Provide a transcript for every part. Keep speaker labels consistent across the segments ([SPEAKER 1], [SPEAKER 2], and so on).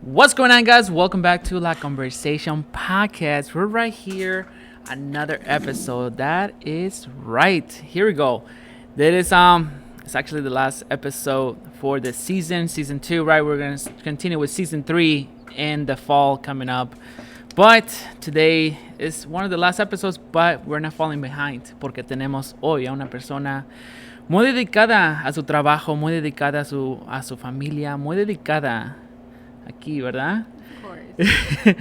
[SPEAKER 1] What's going on, guys? Welcome back to La Conversaycion podcast. We're right here, another episode. That is right. Here we go. That is it's actually the last episode for the season 2, right? We're gonna continue with season 3 in the fall coming up. But today is one of the last episodes, but we're not falling behind porque tenemos hoy a una persona muy dedicada a su trabajo, muy dedicada a su familia, muy dedicada aquí, ¿verdad?
[SPEAKER 2] Of course.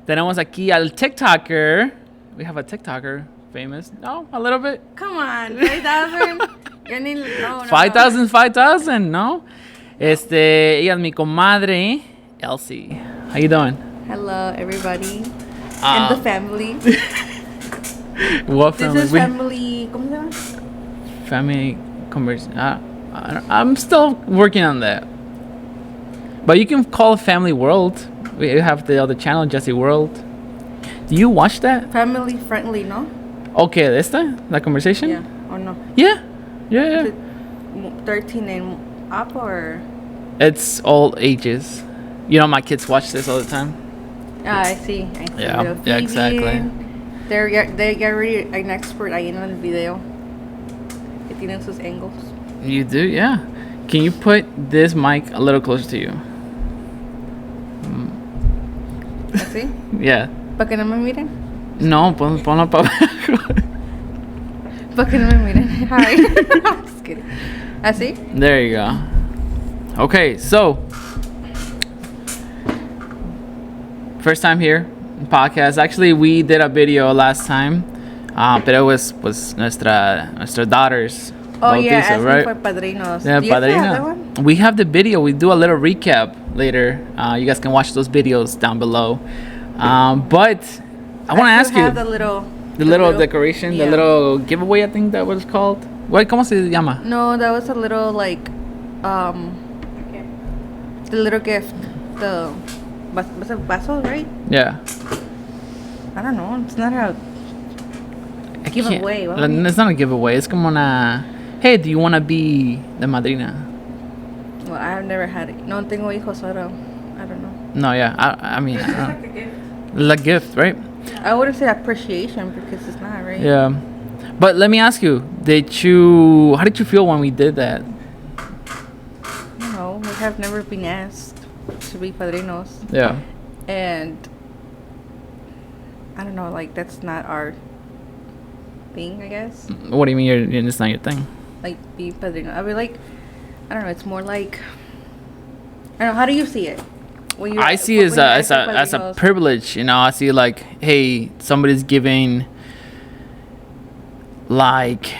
[SPEAKER 1] Tenemos aquí al TikToker. We have a TikToker, famous. No, a little bit.
[SPEAKER 2] Come on, 5,000. No.
[SPEAKER 1] 5,000, ¿no? Ella es mi comadre, Elssy. How you doing?
[SPEAKER 2] Hello, everybody. And the family.
[SPEAKER 1] What
[SPEAKER 2] This
[SPEAKER 1] family?
[SPEAKER 2] is family. ¿Cómo se llama?
[SPEAKER 1] Family conversation. I'm still working on that. But you can call Family World. We have the other channel, Jesse World. Do you watch that?
[SPEAKER 2] Family friendly, no?
[SPEAKER 1] Okay, esta? La conversation?
[SPEAKER 2] Yeah. Or no?
[SPEAKER 1] Yeah.
[SPEAKER 2] Is it 13 and up or?
[SPEAKER 1] It's all ages. You know, my kids watch this all the time.
[SPEAKER 2] I see.
[SPEAKER 1] Yeah, exactly.
[SPEAKER 2] They're already an expert ahí en el video. Que tienen sus angles.
[SPEAKER 1] You do? Yeah. Can you put this mic a little closer to you?
[SPEAKER 2] ¿Así?
[SPEAKER 1] Yeah.
[SPEAKER 2] ¿Para que no me miren?
[SPEAKER 1] No, ponlo para abajo.
[SPEAKER 2] ¿Para que no me miren? Hi. I'm just kidding. ¿Así?
[SPEAKER 1] There you go. Okay, so first time here in podcast. Actually, we did a video last time, but it was nuestra daughter's
[SPEAKER 2] Oh yeah,
[SPEAKER 1] bautizo,
[SPEAKER 2] asking
[SPEAKER 1] right?
[SPEAKER 2] for padrinos.
[SPEAKER 1] Yeah,
[SPEAKER 2] Do you have that
[SPEAKER 1] padrino.
[SPEAKER 2] one?
[SPEAKER 1] We have the video. We do a little recap later. You guys can watch those videos down below. But I want to ask you
[SPEAKER 2] Have the little
[SPEAKER 1] decoration,
[SPEAKER 2] yeah.
[SPEAKER 1] the little giveaway. I think that was called. What? ¿Cómo se llama?
[SPEAKER 2] No, that was a little like, the little gift. The was it vaso, right?
[SPEAKER 1] Yeah.
[SPEAKER 2] I don't know. It's not a
[SPEAKER 1] I
[SPEAKER 2] giveaway.
[SPEAKER 1] can't- It's not a giveaway. It's como una. Hey, do you want to be the madrina?
[SPEAKER 2] Well, I've never had it. No tengo hijos, so I don't know.
[SPEAKER 1] No, yeah. I mean, I don't- la gift, right?
[SPEAKER 2] I wouldn't say appreciation because it's not, right?
[SPEAKER 1] Yeah. But let me ask you, how did you feel when we did that?
[SPEAKER 2] No, we have never been asked to be padrinos,
[SPEAKER 1] Yeah.
[SPEAKER 2] and I don't know. Like that's not our thing, I guess.
[SPEAKER 1] What do you mean it's not your thing?
[SPEAKER 2] Like be padrino. I mean, like I don't know. It's more like I don't know. How do you see it? When
[SPEAKER 1] I see it as a
[SPEAKER 2] padrinos?
[SPEAKER 1] privilege, you know. I see like, hey, somebody's giving like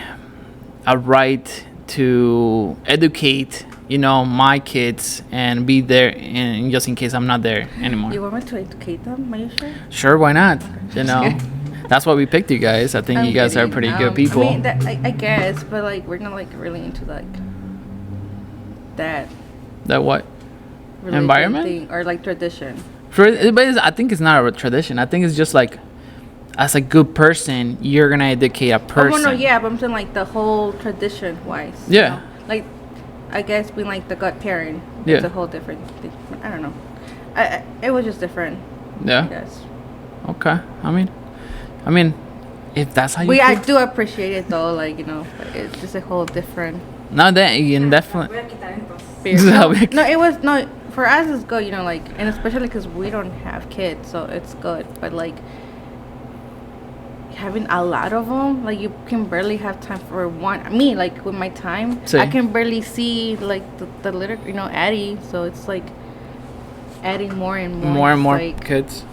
[SPEAKER 1] a right to educate, you know, my kids and be there in just in case I'm not there anymore.
[SPEAKER 2] You want me to educate them? Are you sure?
[SPEAKER 1] Sure, why not? You know, that's why we picked you guys. I think
[SPEAKER 2] I'm
[SPEAKER 1] you guys are
[SPEAKER 2] kidding.
[SPEAKER 1] pretty good people.
[SPEAKER 2] I mean, I guess, but like we're not like really into like that
[SPEAKER 1] That what?
[SPEAKER 2] religion
[SPEAKER 1] Environment?
[SPEAKER 2] thing or like tradition.
[SPEAKER 1] I think it's not a tradition. I think it's just like, as a good person, you're gonna educate a person.
[SPEAKER 2] Oh, well, no, yeah, but I'm saying like the whole tradition wise.
[SPEAKER 1] Yeah.
[SPEAKER 2] Like, I guess being like the godparent
[SPEAKER 1] Yeah.
[SPEAKER 2] is a whole different thing. I don't know. It was just different.
[SPEAKER 1] Yeah.
[SPEAKER 2] Yes.
[SPEAKER 1] Okay. I mean, if that's how you
[SPEAKER 2] I
[SPEAKER 1] feel.
[SPEAKER 2] do appreciate it though. Like but it's just a whole different.
[SPEAKER 1] No, that you can definitely.
[SPEAKER 2] experience. No, it was no. For us, it's good. Like, and especially because we don't have kids, so it's good. But like having a lot of them, like you can barely have time for one. Me, like with my time,
[SPEAKER 1] Sí.
[SPEAKER 2] I can barely see like the little, Addie. So it's like adding more and more.
[SPEAKER 1] More and
[SPEAKER 2] It's
[SPEAKER 1] more
[SPEAKER 2] like,
[SPEAKER 1] kids.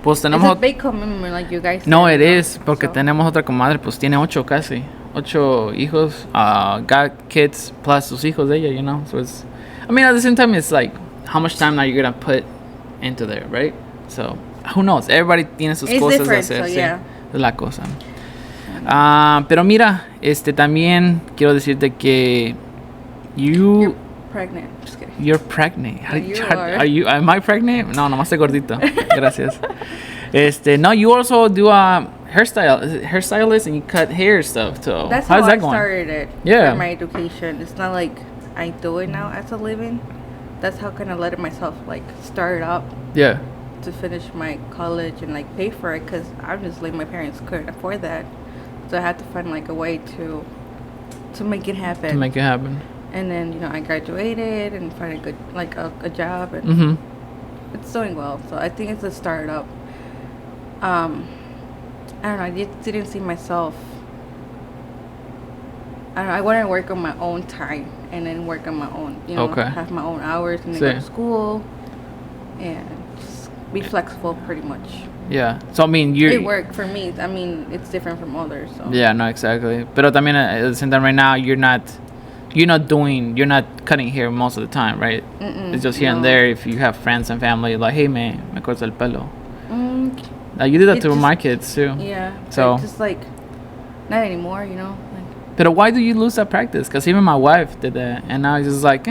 [SPEAKER 1] Pues
[SPEAKER 2] it's a
[SPEAKER 1] tenemos.
[SPEAKER 2] big commitment, like you guys.
[SPEAKER 1] No,
[SPEAKER 2] said,
[SPEAKER 1] it is porque
[SPEAKER 2] so.
[SPEAKER 1] tenemos otra comadre. Pues tiene 8 casi. 8 hijos. Got kids plus sus hijos de ella. You know. So it's. I mean, at the same time, it's like how much time are you gonna put into there, right? So who knows? Everybody tiene sus
[SPEAKER 2] It's
[SPEAKER 1] cosas
[SPEAKER 2] different,
[SPEAKER 1] de hacer.
[SPEAKER 2] so
[SPEAKER 1] Sí.
[SPEAKER 2] yeah.
[SPEAKER 1] Es la cosa. Pero mira, también quiero decirte que
[SPEAKER 2] You're pregnant. Just kidding.
[SPEAKER 1] you're pregnant.
[SPEAKER 2] You are.
[SPEAKER 1] Am I pregnant? No, nomás estoy gordito. Gracias. No, you also do a hairstylist and you cut hair stuff too.
[SPEAKER 2] That's
[SPEAKER 1] How's
[SPEAKER 2] how
[SPEAKER 1] that
[SPEAKER 2] I
[SPEAKER 1] going?
[SPEAKER 2] started it.
[SPEAKER 1] Yeah.
[SPEAKER 2] For my education. It's not like I do it now as a living, that's how kind of let myself like start up.
[SPEAKER 1] Yeah.
[SPEAKER 2] To finish my college and like pay for it, because obviously my parents couldn't afford that, so I had to find like a way to make it happen. And then I graduated and find a good like a job, and it's doing well. So I think it's a startup. I don't know. I didn't see myself. I want to work on my own time and then work on my own. Have my own hours and then go to school and just be flexible, pretty much.
[SPEAKER 1] Yeah. So I mean,
[SPEAKER 2] it worked for me. I mean, it's different from others. So.
[SPEAKER 1] Yeah. No. Exactly. But I mean, at the same time, right now, you're not cutting hair most of the time, right? It's just here and there. If you have friends and family, like, hey man, me cortas el pelo. Like you did that to my kids too.
[SPEAKER 2] Yeah.
[SPEAKER 1] So
[SPEAKER 2] just like not anymore,
[SPEAKER 1] But why do you lose that practice? Because even my wife did that, and now it's just like.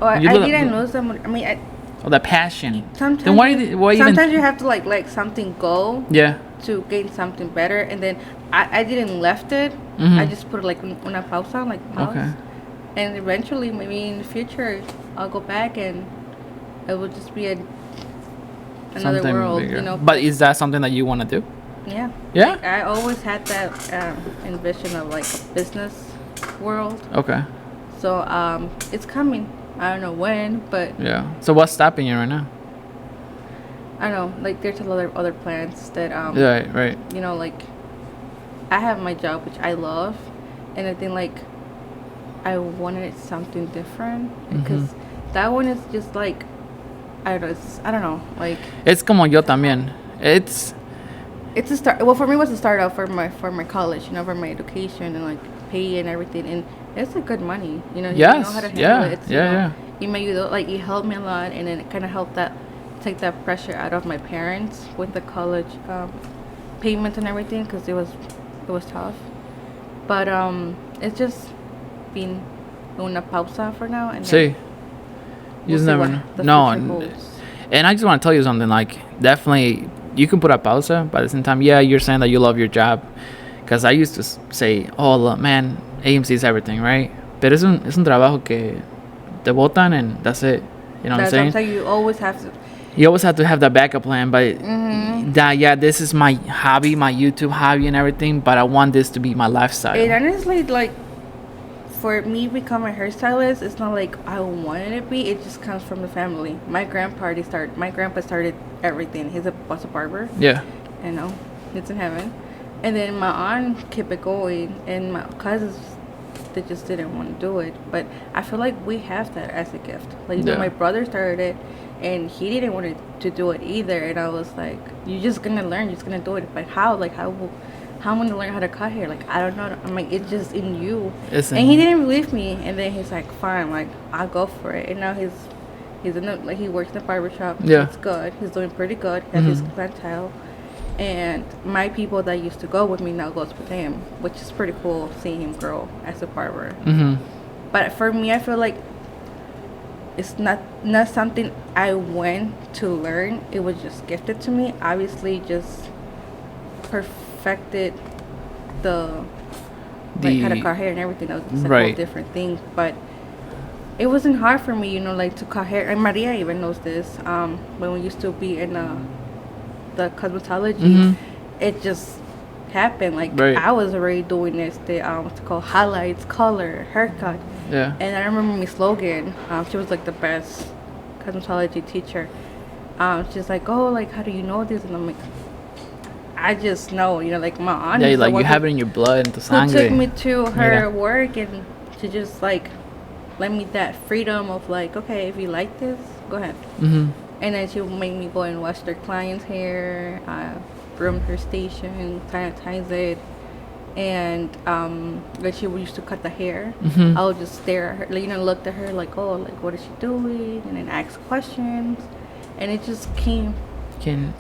[SPEAKER 2] Oh, I didn't lose them. I mean,
[SPEAKER 1] the passion.
[SPEAKER 2] Sometimes.
[SPEAKER 1] Then why
[SPEAKER 2] sometimes you have to like something go.
[SPEAKER 1] Yeah.
[SPEAKER 2] To gain something better, and then I didn't left it. I just put it like una pausa, like pause. Okay. And eventually, maybe in the future, I'll go back and it will just be another something world, bigger.
[SPEAKER 1] But is that something that you want to do?
[SPEAKER 2] Yeah.
[SPEAKER 1] Yeah.
[SPEAKER 2] Like, I always had that envision of like a business world.
[SPEAKER 1] Okay.
[SPEAKER 2] So it's coming. I don't know when, but
[SPEAKER 1] yeah. So what's stopping you right now?
[SPEAKER 2] I don't know. Like there's a lot of other plans that
[SPEAKER 1] right.
[SPEAKER 2] Like I have my job, which I love, and I think like I wanted something different because that one is just like I don't know. Like
[SPEAKER 1] it's como yo también. It's
[SPEAKER 2] a start. Well, for me, it was a start out for my college, for my education and like pay and everything, and it's a good money.
[SPEAKER 1] Yes.
[SPEAKER 2] You know how to handle it.
[SPEAKER 1] Yeah.
[SPEAKER 2] You helped me a lot, and then it kind of helped take that pressure out of my parents with the college payments and everything, because it was tough. But it's just been una pausa for now, and
[SPEAKER 1] you just never know. And I just want to tell you something. Like, definitely, you can put a pausa, but at the same time, yeah, you're saying that you love your job. Because I used to say, oh, look, man, AMC is everything, right? But es un trabajo que te botan and that's it. You know what I'm saying?
[SPEAKER 2] You always have
[SPEAKER 1] to have that backup plan. But this is my hobby, my YouTube hobby and everything. But I want this to be my lifestyle.
[SPEAKER 2] And honestly, like, for me becoming a hairstylist, it's not like I wanted it to be. It just comes from the family. My grandpa started everything. He was a barber.
[SPEAKER 1] Yeah.
[SPEAKER 2] It's in heaven. And then my aunt kept it going, and my cousins, they just didn't want to do it. But I feel like we have that as a gift. Like, my brother started it, and he didn't want to do it either. And I was like, you're just going to learn. You're just going to do it. But how? Like, how I'm going to learn how to cut hair? Like, I don't know. I'm like, it's just in you. And he didn't believe me. And then he's like, fine, like, I'll go for it. And now he's in he works in a barbershop.
[SPEAKER 1] Yeah.
[SPEAKER 2] It's good. He's doing pretty good. He has his clientele. And my people that used to go with me now goes with him, which is pretty cool seeing him grow as a barber. But for me, I feel like it's not something I went to learn. It was just gifted to me. Obviously, just perfected the how to cut hair and everything. That was just a whole different thing. But it wasn't hard for me, like to cut hair. And Maria even knows this. When we used to be in the cosmetology, it just happened. Like I was already doing this. What's it called? Highlights, color, haircut.
[SPEAKER 1] Yeah. And
[SPEAKER 2] I remember Miss Logan. She was like the best cosmetology teacher. She's like, oh, like how do you know this? And I'm like, I just know. Like my aunt.
[SPEAKER 1] Yeah, like you have it in your blood, into sangre.
[SPEAKER 2] Who took me to her work, and she just like let me that freedom of like, okay, if you like this, go ahead. And then she would make me go and wash their clients' hair, broom her station, sanitize it, and like she used to cut the hair. I would just stare at her, looked at her like, oh, like what is she doing, and then ask questions, and it just came.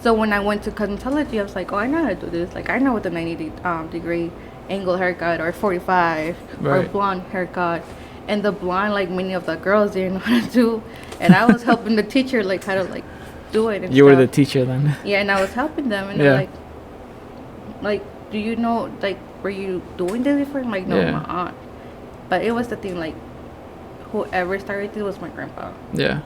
[SPEAKER 2] So when I went to cosmetology, I was like, oh, I know how to do this. Like I know what the 90-degree angle haircut or 45 or blonde haircut. And the blonde, like many of the girls didn't know how to do. And I was helping the teacher, like, how to, like, do it. And
[SPEAKER 1] you were the teacher then?
[SPEAKER 2] Yeah, and I was helping them. And they're like, do you know, like, were you doing this before? I'm like, no, my aunt. But it was the thing, like, whoever started this was my grandpa.
[SPEAKER 1] Yeah.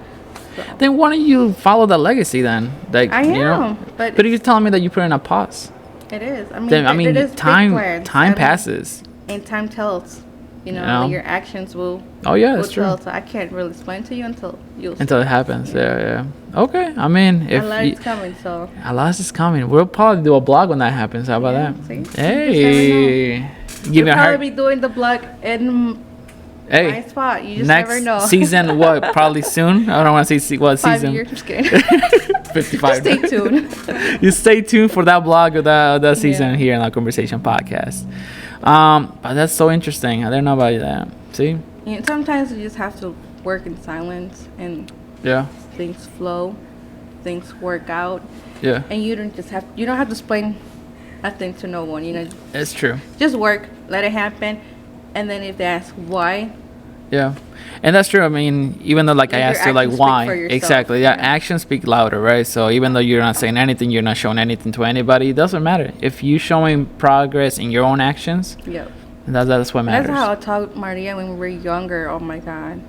[SPEAKER 2] So.
[SPEAKER 1] Then why don't you follow the legacy then? Like,
[SPEAKER 2] I am,
[SPEAKER 1] but you're telling me that you put in a pause.
[SPEAKER 2] It is. I mean,
[SPEAKER 1] then, time passes.
[SPEAKER 2] And time tells. Like your actions will.
[SPEAKER 1] Oh yeah, that's true.
[SPEAKER 2] So I can't really explain to you until
[SPEAKER 1] it happens. Yeah. Okay. I mean, if
[SPEAKER 2] a lot is coming, so
[SPEAKER 1] a lot is coming. We'll probably do a blog when that happens. How about that?
[SPEAKER 2] See?
[SPEAKER 1] Hey,
[SPEAKER 2] we'll probably be doing the blog in my spot. You just never know.
[SPEAKER 1] Next season, what? Probably soon. I don't want to say what
[SPEAKER 2] 5
[SPEAKER 1] season.
[SPEAKER 2] Years, just kidding.
[SPEAKER 1] 55.
[SPEAKER 2] Stay tuned.
[SPEAKER 1] You stay tuned for that blog of that season here in our Conversation podcast. But that's so interesting. I didn't know about that. See?
[SPEAKER 2] Yeah, sometimes you just have to work in silence and things flow, things work out.
[SPEAKER 1] Yeah.
[SPEAKER 2] And you don't have to explain nothing to no one.
[SPEAKER 1] It's true.
[SPEAKER 2] Just work, let it happen, and then if they ask why.
[SPEAKER 1] Yeah, and that's true. I mean, even though I asked you why, exactly. Yeah, actions speak louder, right? So even though you're not saying anything, you're not showing anything to anybody. It doesn't matter if you're showing progress in your own actions.
[SPEAKER 2] Yeah,
[SPEAKER 1] that's what matters.
[SPEAKER 2] That's how I taught Maria when we were younger. Oh my God,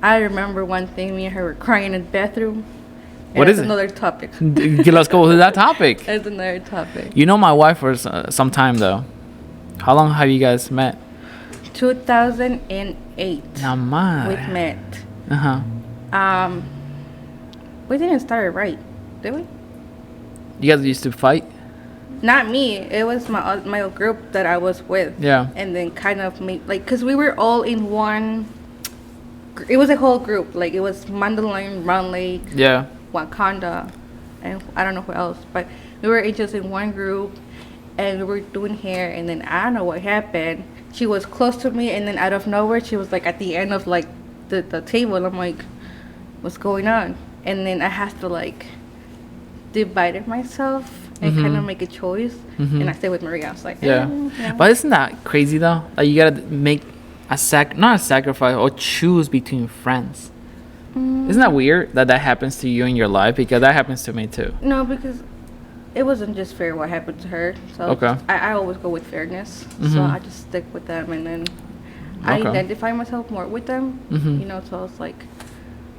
[SPEAKER 2] I remember one thing. Me and her were crying in the bathroom.
[SPEAKER 1] What is it?
[SPEAKER 2] Another topic.
[SPEAKER 1] Let's go to that topic.
[SPEAKER 2] That's another topic.
[SPEAKER 1] You know my wife for some time though. How long have you guys met?
[SPEAKER 2] 2008. We met. We didn't start right, did we?
[SPEAKER 1] You guys used to fight?
[SPEAKER 2] Not me. It was my group that I was with.
[SPEAKER 1] Yeah.
[SPEAKER 2] And then kind of because we were all in one. It was a whole group. It was Mandalay, Round Lake.
[SPEAKER 1] Yeah.
[SPEAKER 2] Wakanda, and I don't know who else, but we were just in one group, and we were doing hair, and then I don't know what happened. She was close to me, and then out of nowhere, she was at the end of the table. I'm like, what's going on? And then I had to divide myself and kind of make a choice, and I stayed with Maria. I was like,
[SPEAKER 1] yeah. But isn't that crazy though? You gotta make not a sacrifice or choose between friends. Isn't that weird that happens to you in your life? Because that happens to me too.
[SPEAKER 2] No, because it wasn't just fair what happened to her. So I always go with fairness. So I just stick with them, and then I identify myself more with them. So it's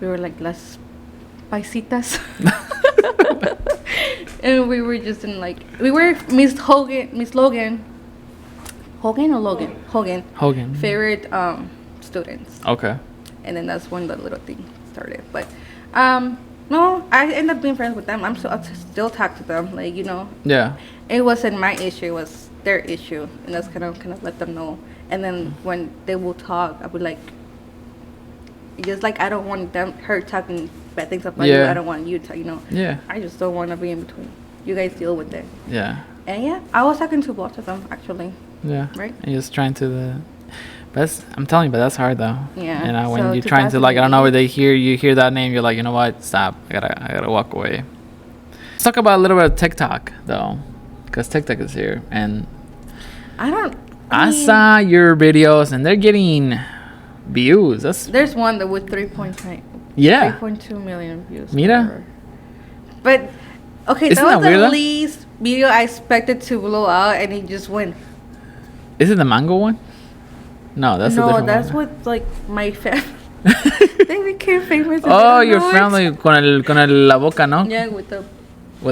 [SPEAKER 2] we were las paisitas. And we were just in we were Miss Logan favorite students.
[SPEAKER 1] Okay.
[SPEAKER 2] And then that's when the little thing started. But no, I ended up being friends with them. I still talk to them.
[SPEAKER 1] Yeah.
[SPEAKER 2] It wasn't my issue. It was their issue, and that's kind of let them know. And then when they will talk, I would just I don't want her talking bad things about you. I don't want you to,
[SPEAKER 1] Yeah.
[SPEAKER 2] I just don't want to be in between. You guys deal with it.
[SPEAKER 1] Yeah.
[SPEAKER 2] And I was talking to both of them actually.
[SPEAKER 1] Yeah.
[SPEAKER 2] Right.
[SPEAKER 1] And just trying to I'm telling you, but that's hard though.
[SPEAKER 2] Yeah.
[SPEAKER 1] When you're trying to I don't know where you hear that name, you're you know what? Stop. I gotta walk away. Let's talk about a little bit of TikTok though, because TikTok is here, and I saw your videos, and they're getting views.
[SPEAKER 2] There's one that with 3.2 million views.
[SPEAKER 1] Mira.
[SPEAKER 2] But okay,
[SPEAKER 1] Isn't
[SPEAKER 2] that was
[SPEAKER 1] that weird,
[SPEAKER 2] the least video I expected to blow out, and it just went.
[SPEAKER 1] Is it the mango one? No, that's a different
[SPEAKER 2] that's
[SPEAKER 1] one.
[SPEAKER 2] with my family. They became famous.
[SPEAKER 1] Oh, your family con la boca, no?
[SPEAKER 2] Yeah, with the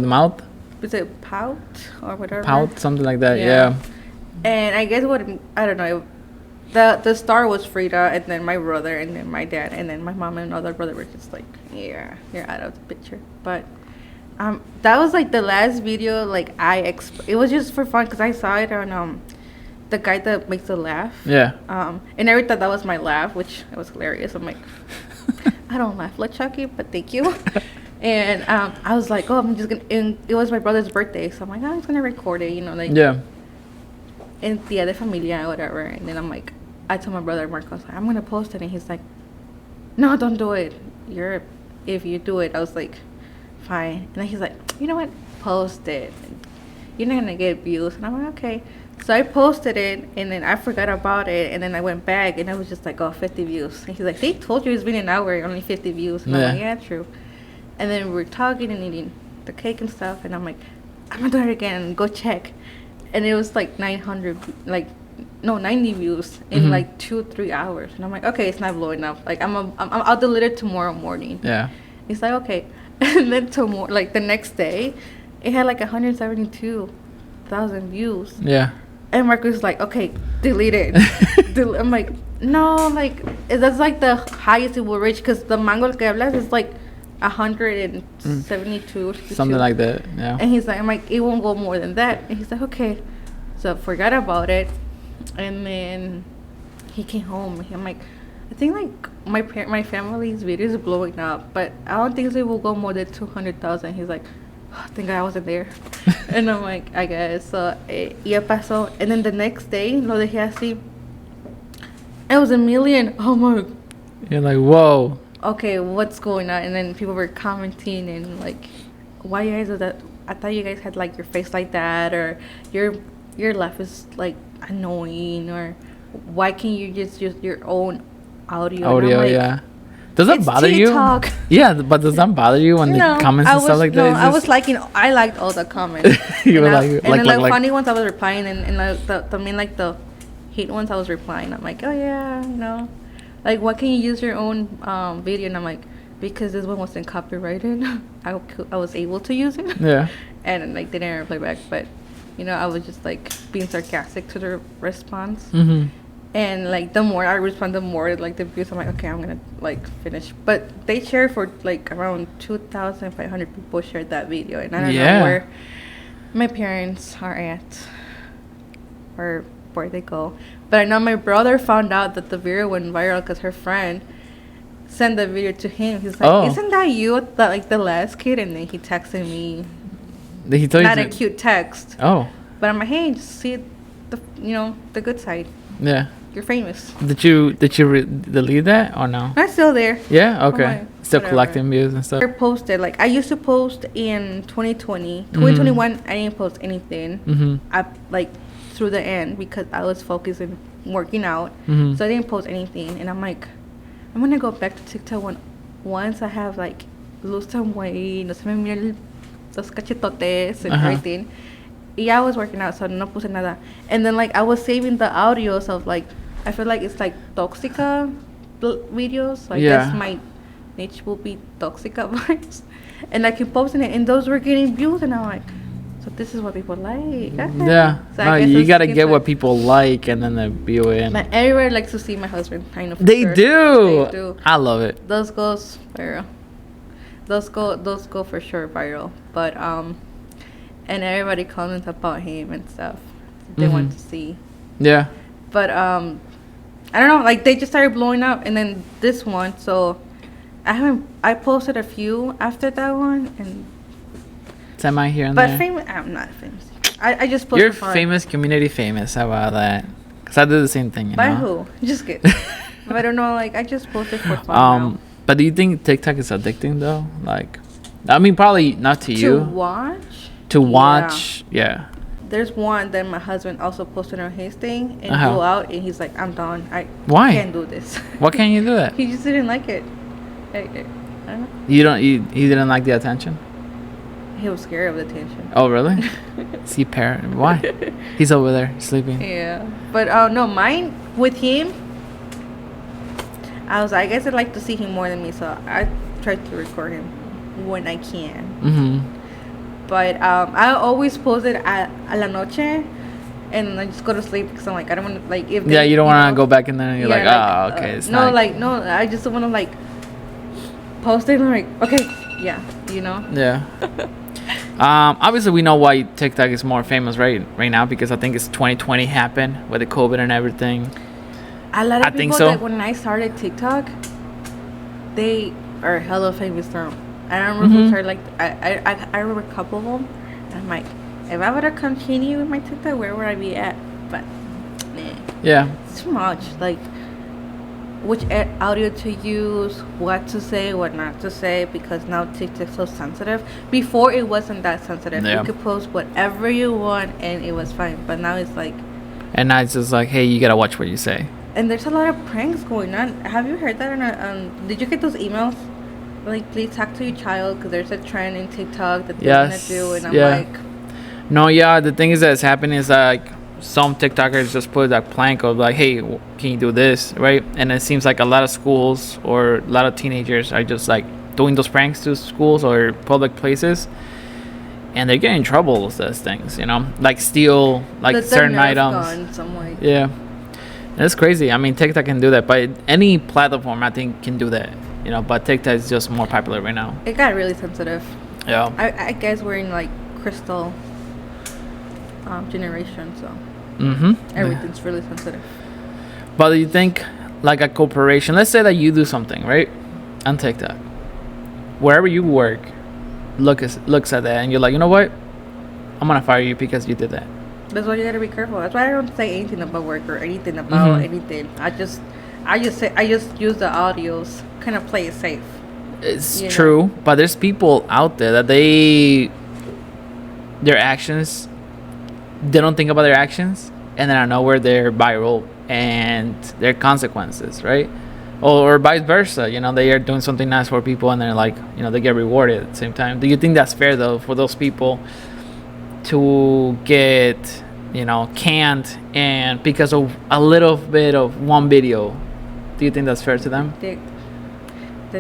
[SPEAKER 1] mouth.
[SPEAKER 2] Was it pout or whatever?
[SPEAKER 1] Pout, something like that. Yeah.
[SPEAKER 2] And I guess I don't know. The star was Frida, and then my brother, and then my dad, and then my mom and another brother were just yeah, you're out of the picture. But that was the last video. It was just for fun because I saw it on the guy that makes the laugh.
[SPEAKER 1] Yeah.
[SPEAKER 2] And I thought that was my laugh, which was hilarious. I'm like, I don't laugh like Chucky, but thank you. And I was like, oh, I'm just gonna. And it was my brother's birthday, so I'm like, I'm just gonna record it,
[SPEAKER 1] Yeah.
[SPEAKER 2] In Dia de Familia or whatever. And then I told my brother Marcos, I'm gonna post it, and he's like, no, don't do it. If you do it, I was like, fine. And then he's like, you know what? Post it. You're not gonna get views. And I'm like, okay. So I posted it, and then I forgot about it, and then I went back, and it was just 50 views. And he's like, they told you it's been an hour, only 50 views. And I'm like, yeah, true. And then we were talking and eating the cake and stuff, and I'm like, I'm gonna do it again and go check. And it was 900, no 90 views in like 2-3 hours, and I'm like, okay, it's not blowing up. Like I'll delete it tomorrow morning.
[SPEAKER 1] Yeah.
[SPEAKER 2] He's like, okay. And then tomorrow, like the next day, it had like 172,000 views.
[SPEAKER 1] Yeah.
[SPEAKER 2] And Marcus is like, okay, delete it. I'm like, no, like that's like the highest it will reach, because the mango que hablas is like 172 or 62.
[SPEAKER 1] Something like that. Yeah.
[SPEAKER 2] And he's like, I'm like, it won't go more than that. And he's like, okay. So forgot about it. And then he came home. I'm like, I think like my family's video is blowing up, but I don't think it will go more than 200,000. He's like, oh, thank God I wasn't there. And I'm like, I guess. So ya pasó. And then the next day, lo dejé así. It was 1 million. Oh my.
[SPEAKER 1] You're like, whoa.
[SPEAKER 2] Okay, what's going on? And then people were commenting and like, why you guys are that? I thought you guys had like your face like that, or your laugh is like annoying, or why can't you just use your own audio?
[SPEAKER 1] Like, yeah. Does that bother
[SPEAKER 2] TikTok.
[SPEAKER 1] you? Yeah, but does that bother you when the comments and stuff like that?
[SPEAKER 2] No, I was liking. I liked all the comments.
[SPEAKER 1] You were
[SPEAKER 2] and then the funny ones I was replying, and like the main like the hate ones I was replying. I'm like, oh yeah, like why can't you use your own video? And I'm like, because this one wasn't copyrighted. I was able to use it.
[SPEAKER 1] Yeah.
[SPEAKER 2] And like they didn't reply back, but I was just like being sarcastic to the response.
[SPEAKER 1] Mm-hmm.
[SPEAKER 2] And like the more I respond, the more like the views. I'm like, okay, I'm gonna like finish. But they shared for like around 2,500 people shared that video, and I don't know where my parents are at or where they go. But I know my brother found out that the video went viral because her friend sent the video to him. He's like, isn't that you, the last kid? And then he texted me.
[SPEAKER 1] Did he tell you?
[SPEAKER 2] Not a cute text.
[SPEAKER 1] Oh.
[SPEAKER 2] But I'm like, hey, just see the the good side.
[SPEAKER 1] Yeah.
[SPEAKER 2] You're famous.
[SPEAKER 1] Did you delete that or no?
[SPEAKER 2] I'm still there.
[SPEAKER 1] Yeah. Okay. Still
[SPEAKER 2] whatever.
[SPEAKER 1] Collecting views and stuff.
[SPEAKER 2] I posted, like I used to post in 2020. 2021, I didn't post anything. I like through the end because I was focused on working out. So I didn't post anything. And I'm like, I'm gonna go back to TikTok once I have like lose some weight, no se me miren los cachetotes and everything. Yeah, I was working out, so no puse nada. And then like I was saving the audios of like, I feel like it's like toxica videos. Like that's my niche, will be toxica vibes. And I keep posting it, and those were getting views, and I'm like, so this is what people like. Okay.
[SPEAKER 1] Yeah.
[SPEAKER 2] So
[SPEAKER 1] no, you gotta get what people like, and then they view it.
[SPEAKER 2] Like everybody likes to see my husband. I know.
[SPEAKER 1] They do.
[SPEAKER 2] They do.
[SPEAKER 1] I love it.
[SPEAKER 2] Those goes viral. Those go for sure viral. But and everybody comments about him and stuff. They want to see.
[SPEAKER 1] Yeah.
[SPEAKER 2] But I don't know. Like they just started blowing up, and then this one. So I posted a few after that one, and
[SPEAKER 1] semi here and
[SPEAKER 2] but
[SPEAKER 1] there.
[SPEAKER 2] famous. I'm not famous. I just posted.
[SPEAKER 1] You're famous, community famous. How about that? Because I do the same thing.
[SPEAKER 2] By who? Just kidding. But I don't know. Like I just posted for fun. Now.
[SPEAKER 1] But do you think TikTok is addicting though? Like, I mean, probably not to you. To watch, yeah.
[SPEAKER 2] There's one that my husband also posted on his thing and go out, and he's like, I'm done.
[SPEAKER 1] Why?
[SPEAKER 2] Can't do this.
[SPEAKER 1] Why can't you do that?
[SPEAKER 2] He just didn't like it. I don't know.
[SPEAKER 1] He didn't like the attention?
[SPEAKER 2] He was scared of the attention.
[SPEAKER 1] Oh, really? See, parent. Why? He's over there sleeping.
[SPEAKER 2] Yeah. But no, mine with him, I guess I'd like to see him more than me, so I try to record him when I can. But I always post it a la noche, and I just go to sleep because I'm like, I don't want to, like, if
[SPEAKER 1] you don't want to go back in there and you're like, oh, okay, it's
[SPEAKER 2] no,
[SPEAKER 1] not.
[SPEAKER 2] no, I just want to, like, post it and I'm like, okay, yeah,
[SPEAKER 1] Yeah. Obviously, we know why TikTok is more famous right now, because I think it's 2020 happened with the COVID and everything.
[SPEAKER 2] A lot of people that when I started TikTok, they are hella famous from. I don't remember who started, like, I remember a couple of them. And I'm like, if I were to continue with my TikTok, where would I be at? But, nah.
[SPEAKER 1] Yeah.
[SPEAKER 2] It's too much. Like, which audio to use, what to say, what not to say, because now TikTok's so sensitive. Before, it wasn't that sensitive.
[SPEAKER 1] Yeah.
[SPEAKER 2] You could post whatever you want, and it was fine. But now it's like...
[SPEAKER 1] And now it's just like, hey, you gotta watch what you say.
[SPEAKER 2] And there's a lot of pranks going on. Have you heard that? Did you get those emails? Like, please talk to your child because there's a trend in TikTok that they're gonna do, and I'm like,
[SPEAKER 1] no, yeah. The thing is that's happening is like some TikTokers just put that plank of like, hey, can you do this, right? And it seems like a lot of schools or a lot of teenagers are just like doing those pranks to schools or public places, and they're getting in trouble with those things, like steal like certain items.
[SPEAKER 2] Some way.
[SPEAKER 1] Yeah, that's crazy. I mean, TikTok can do that, but any platform I think can do that, but TikTok is just more popular right now.
[SPEAKER 2] It got really sensitive.
[SPEAKER 1] Yeah.
[SPEAKER 2] I guess we're in like crystal generation, so everything's really sensitive.
[SPEAKER 1] But do you think like a corporation, let's say that you do something, right, on TikTok, wherever you work, looks at that and you're like, you know what, I'm gonna fire you because you did that.
[SPEAKER 2] That's why you gotta be careful. That's why I don't say anything about work or anything about anything. I just use the audios, kind of play it safe.
[SPEAKER 1] It's true, but there's people out there that their actions, they don't think about their actions, and then I know where they're viral and their consequences, right? Or vice versa, they are doing something nice for people and they're like, they get rewarded at the same time. Do you think that's fair though for those people to get, canned and because of a little bit of one video? Do you think that's fair to them?
[SPEAKER 2] They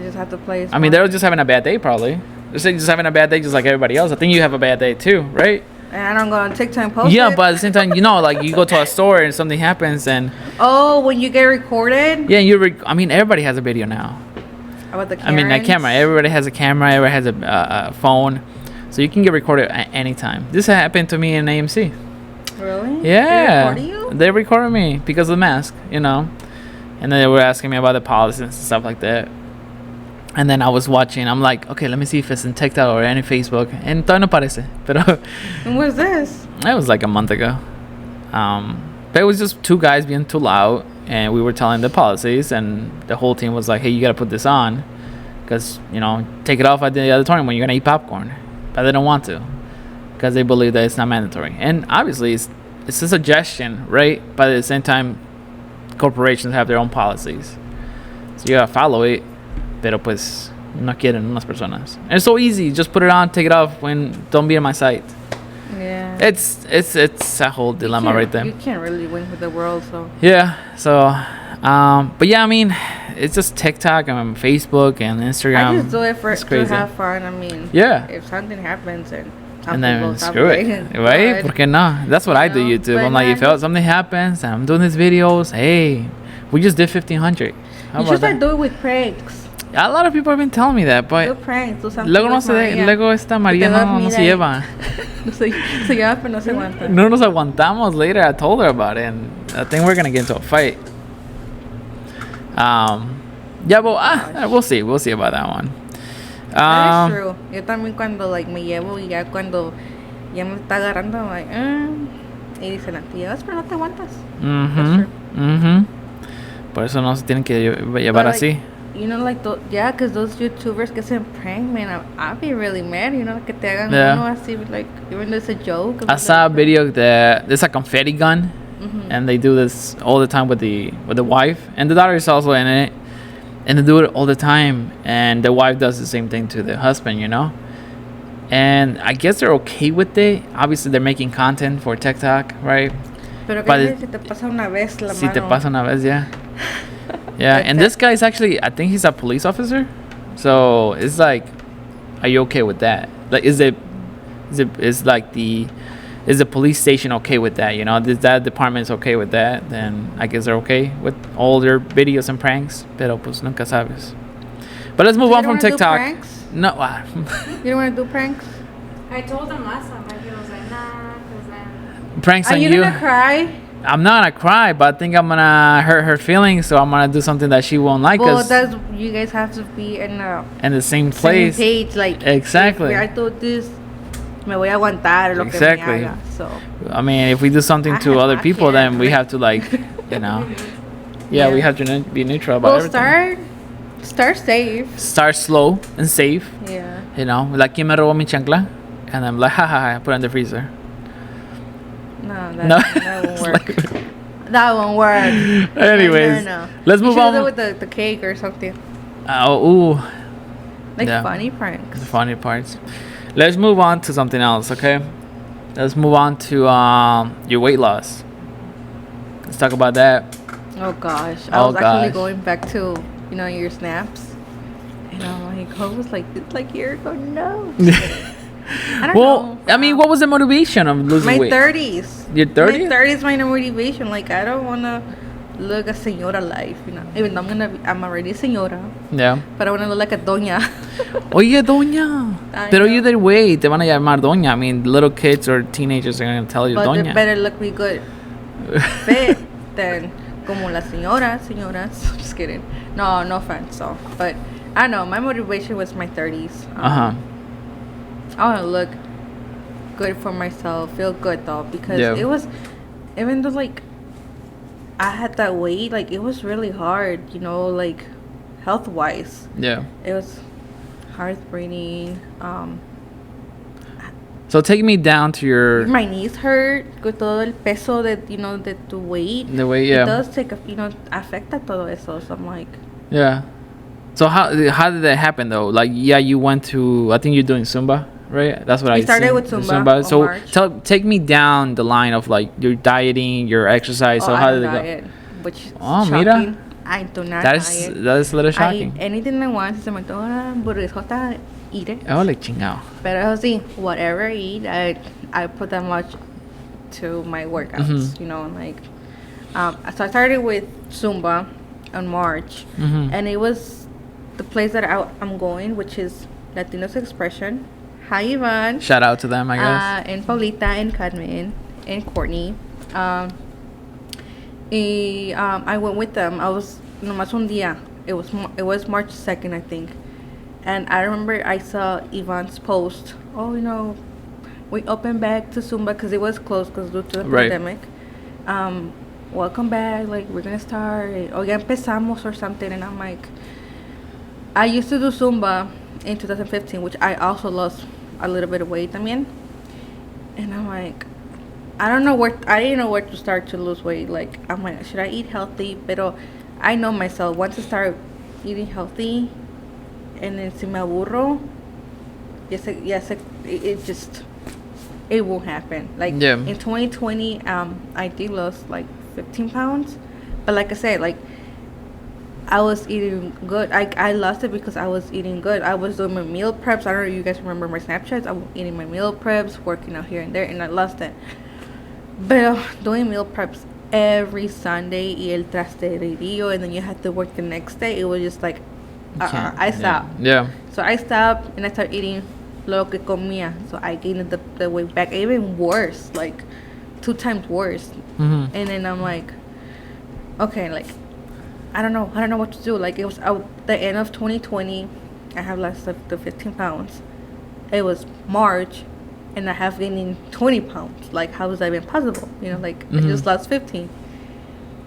[SPEAKER 2] just have to play.
[SPEAKER 1] I mean, they're just having a bad day probably. They're just having a bad day just like everybody else. I think you have a bad day too, right?
[SPEAKER 2] And I don't go on TikTok and post
[SPEAKER 1] Yeah,
[SPEAKER 2] it.
[SPEAKER 1] but at the same time, like you go to a store and something happens and...
[SPEAKER 2] Oh, when you get recorded?
[SPEAKER 1] Yeah, I mean, everybody has a video now.
[SPEAKER 2] About the Karens?
[SPEAKER 1] I mean, a camera. Everybody has a camera. Everybody has a phone. So you can get recorded at any time. This happened to me in AMC.
[SPEAKER 2] Really?
[SPEAKER 1] Yeah.
[SPEAKER 2] They recorded you?
[SPEAKER 1] They recorded me because of the mask, And then they were asking me about the policies and stuff like that. And then I was watching. I'm like, okay, let me see if it's in TikTok or any Facebook. And todavía no parece. Pero
[SPEAKER 2] and what's this?
[SPEAKER 1] That was like a month ago. But it was just two guys being too loud. And we were telling the policies. And the whole team was like, hey, you got to put this on. Because, take it off at the auditorium when you're going to eat popcorn. But they don't want to. Because they believe that it's not mandatory. And obviously, it's a suggestion, right? But at the same time, corporations have their own policies. So you got to follow it. Pero pues no quieren unas personas. And it's so easy. Just put it on, take it off. Don't be in my sight.
[SPEAKER 2] Yeah.
[SPEAKER 1] It's a whole dilemma right there.
[SPEAKER 2] You can't really win with the world, so.
[SPEAKER 1] Yeah. So, but yeah, I mean, it's just TikTok and Facebook and Instagram.
[SPEAKER 2] I just do it to have fun. I mean,
[SPEAKER 1] yeah.
[SPEAKER 2] If something happens
[SPEAKER 1] and then screw it, right? Porque no? That's what I do. YouTube. I'm like, if something happens and I'm doing these videos, hey, we just did 1,500.
[SPEAKER 2] You should start doing it with pranks.
[SPEAKER 1] A lot of people have been telling me that, but luego esta María no se lleva.
[SPEAKER 2] Se lleva, pero no se aguanta.
[SPEAKER 1] No nos aguantamos later. I told her about it, and I think we're gonna get into a fight. Yeah, but we'll see. We'll see about that one.
[SPEAKER 2] That is true. Yo también cuando me llevo y ya cuando ya me está agarrando, I'm like, y dicen, te llevas pero no te aguantas.
[SPEAKER 1] Por eso no se tienen que llevar así.
[SPEAKER 2] Because those YouTubers que se prank, man, I'd be really mad, que te hagan uno así, like, even though it's a joke.
[SPEAKER 1] I saw a video that there's a confetti gun, and they do this all the time with the wife, and the daughter is also in it, and they do it all the time, and the wife does the same thing to the husband, and I guess they're okay with it. Obviously, they're making content for TikTok, right?
[SPEAKER 2] Pero si te pasa una vez la mano.
[SPEAKER 1] Si te pasa una vez, yeah. Yeah, and this guy is actually, I think he's a police officer. So it's like, are you okay with that? Like, is the police station okay with that? Is that department's okay with that? Then I guess they're okay with all their videos and pranks. Pero pues nunca sabes. But let's move on from TikTok. No.
[SPEAKER 2] You don't want to do pranks?
[SPEAKER 3] I told him last time. He was like, nah, because then.
[SPEAKER 1] Pranks on you.
[SPEAKER 2] Are you gonna cry?
[SPEAKER 1] I'm not gonna cry, but I think I'm gonna hurt her feelings, so I'm gonna do something that she won't like.
[SPEAKER 2] Well, you guys have to be in
[SPEAKER 1] the same place.
[SPEAKER 2] Same page, like
[SPEAKER 1] exactly.
[SPEAKER 2] If I do this, me voy a aguantar lo que me haga. So.
[SPEAKER 1] I mean, if we do something to other people, then we have to we have to be neutral about everything.
[SPEAKER 2] Start safe.
[SPEAKER 1] Start slow and safe.
[SPEAKER 2] Yeah.
[SPEAKER 1] Like ¿quién me robó mi chancla? And I'm like, ha, put it in the freezer.
[SPEAKER 2] No, that won't work. That won't work.
[SPEAKER 1] Anyways,
[SPEAKER 2] no.
[SPEAKER 1] Let's move on.
[SPEAKER 2] You should do it with the cake or something. Funny pranks.
[SPEAKER 1] The funny parts. Let's move on to something else, okay? Let's move on to your weight loss. Let's talk about that.
[SPEAKER 2] Oh gosh, I
[SPEAKER 1] Oh
[SPEAKER 2] was actually
[SPEAKER 1] gosh.
[SPEAKER 2] going back to your snaps, and I'm like, I was like, it's like a year ago. No, I don't
[SPEAKER 1] Well,
[SPEAKER 2] know.
[SPEAKER 1] I mean, what was the motivation of losing
[SPEAKER 2] My
[SPEAKER 1] weight?
[SPEAKER 2] 30s.
[SPEAKER 1] Your
[SPEAKER 2] My
[SPEAKER 1] 30s?
[SPEAKER 2] 30s, my motivation. Like I don't wanna look a señora life, Even though I'm already a señora,
[SPEAKER 1] Yeah.
[SPEAKER 2] but I wanna look like a doña.
[SPEAKER 1] Oye, doña.
[SPEAKER 2] I
[SPEAKER 1] Pero
[SPEAKER 2] know.
[SPEAKER 1] either way, te van a llamar doña. I mean, little kids or teenagers are going to tell you
[SPEAKER 2] But they
[SPEAKER 1] doña.
[SPEAKER 2] better look me good, fit than como las señoras. Just kidding. No, no offense. So, but I know my motivation was my 30s.
[SPEAKER 1] Uh-huh.
[SPEAKER 2] I want to look good for myself, feel good though, because
[SPEAKER 1] Yeah.
[SPEAKER 2] it was, even though like I had that weight, like it was really hard, like health wise.
[SPEAKER 1] Yeah.
[SPEAKER 2] It was heartbreaking.
[SPEAKER 1] So take me down to your...
[SPEAKER 2] My knees hurt con todo el peso de tu weight.
[SPEAKER 1] The weight,
[SPEAKER 2] It
[SPEAKER 1] yeah.
[SPEAKER 2] does take afecta todo eso. So I'm like,
[SPEAKER 1] Yeah. So how did that happen though? Like, yeah, you went to... I think you're doing Zumba, right? That's what I
[SPEAKER 2] started
[SPEAKER 1] seen.
[SPEAKER 2] with Zumba on
[SPEAKER 1] So
[SPEAKER 2] March.
[SPEAKER 1] take me down the line of like your dieting, your exercise. So
[SPEAKER 2] I
[SPEAKER 1] how
[SPEAKER 2] don't
[SPEAKER 1] did it
[SPEAKER 2] diet,
[SPEAKER 1] go?
[SPEAKER 2] which is
[SPEAKER 1] Oh,
[SPEAKER 2] shocking.
[SPEAKER 1] mira.
[SPEAKER 2] I do not
[SPEAKER 1] That is
[SPEAKER 2] diet.
[SPEAKER 1] a little
[SPEAKER 2] I
[SPEAKER 1] shocking.
[SPEAKER 2] eat anything I want. Si se me antoja hamburguesota, eat it.
[SPEAKER 1] Oh, like chingao.
[SPEAKER 2] Pero eso sí, whatever I eat, I put that much to my workouts,
[SPEAKER 1] Mm-hmm.
[SPEAKER 2] like, so I started with Zumba on March,
[SPEAKER 1] Mm-hmm.
[SPEAKER 2] and it was the place that I'm going, which is Latinos Expression. Hi, Ivan.
[SPEAKER 1] Shout out to them, I guess.
[SPEAKER 2] And Paulita, and Carmen, and Courtney. I went with them. I was nomás un día. It was March 2nd, I think. And I remember I saw Ivan's post. Oh, we opened back to Zumba because it was closed because due to the
[SPEAKER 1] Right.
[SPEAKER 2] pandemic. Welcome back. Like, we're going to start. Oh, ya empezamos or something. And I'm like, I used to do Zumba in 2015, which I also lost a little bit of weight también. And I'm like, I didn't know where to start to lose weight. Like, I'm like, should I eat healthy? Pero I know myself. Once I start eating healthy, and then si me aburro, it won't happen. Like,
[SPEAKER 1] Yeah.
[SPEAKER 2] in 2020, I did lose like 15 pounds, but like I said, like, I was eating good. I lost it because I was eating good. I was doing my meal preps. I don't know if you guys remember my Snapchats. I was eating my meal preps, working out here and there, and I lost it. But doing meal preps every Sunday y el trasterillo, and then you had to work the next day. It was just like, I stopped.
[SPEAKER 1] Yeah.
[SPEAKER 2] So I stopped and I started eating lo que comía. So I gained the weight back. Even worse, like 2 times worse.
[SPEAKER 1] Mm-hmm.
[SPEAKER 2] And then I'm like, okay, like, I don't know what to do. Like, it was the end of 2020. I have lost the 15 pounds. It was March, and I have gained 20 pounds. Like, how is that even possible? Like, I just lost 15.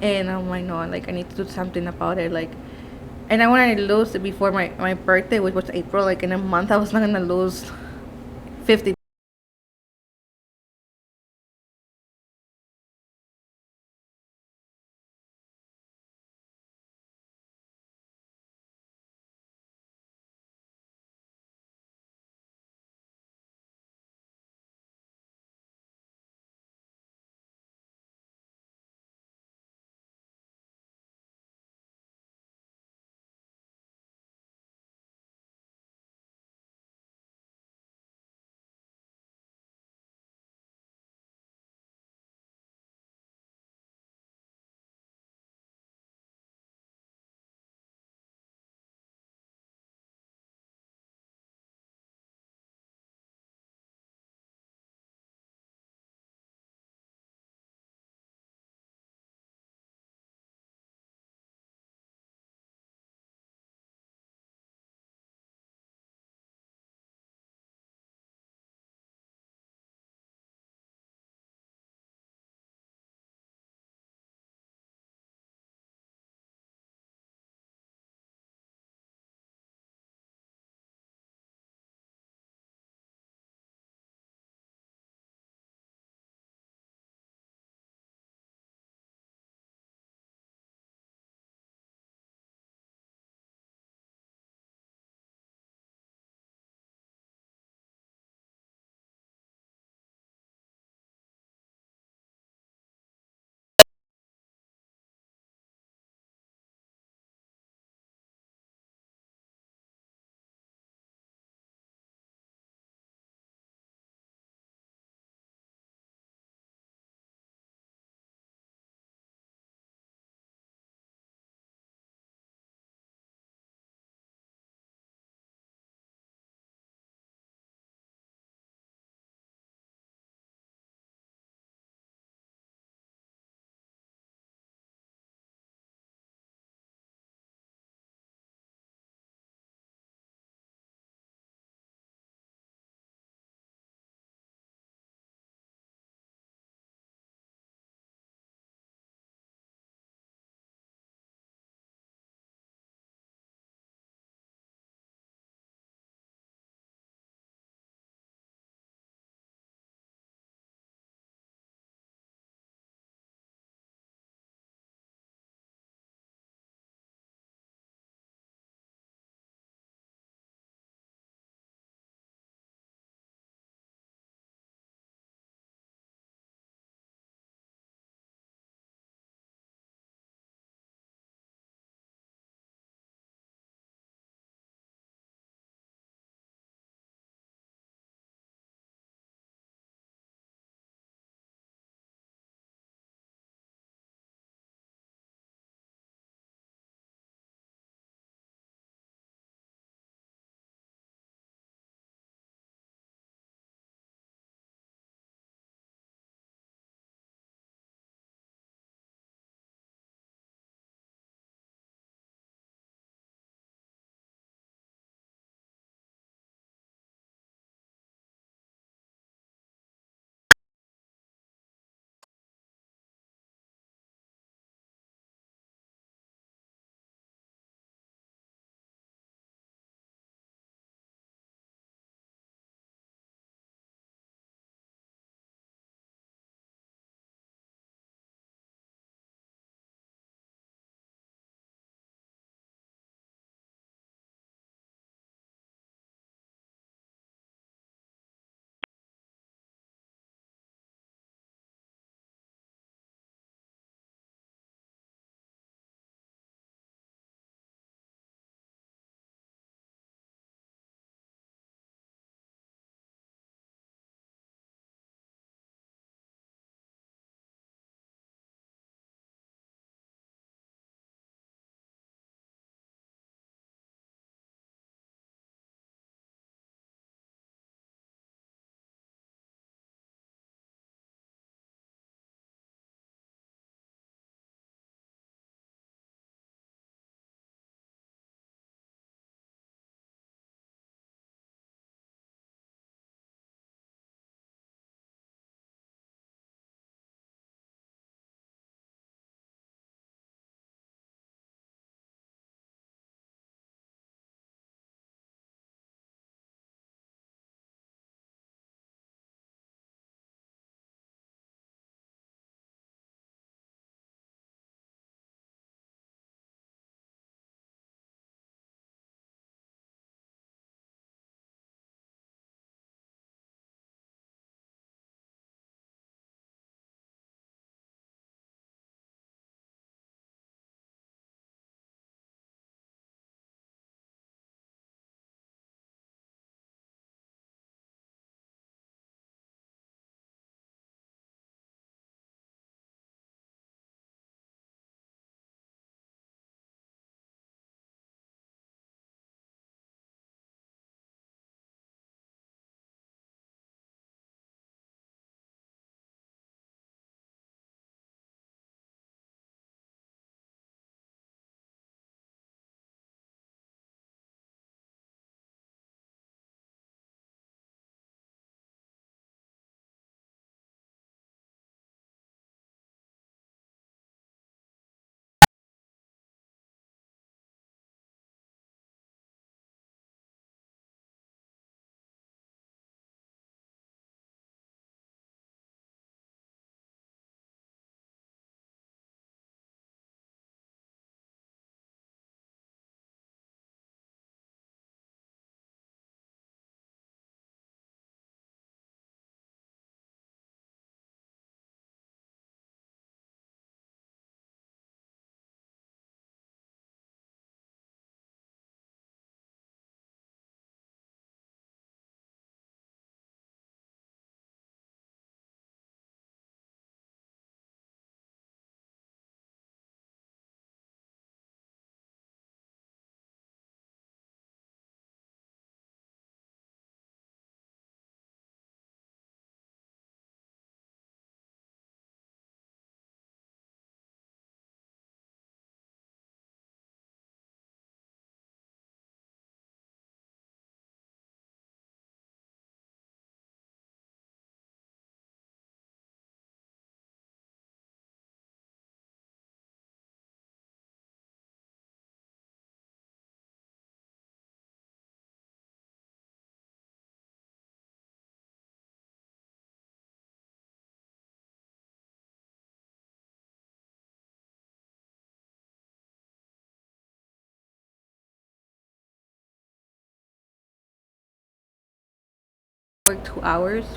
[SPEAKER 2] And I'm like, no, like, I need to do something about it. Like, and I wanted to lose it before my birthday, which was April. Like, in a month, I was not gonna lose 50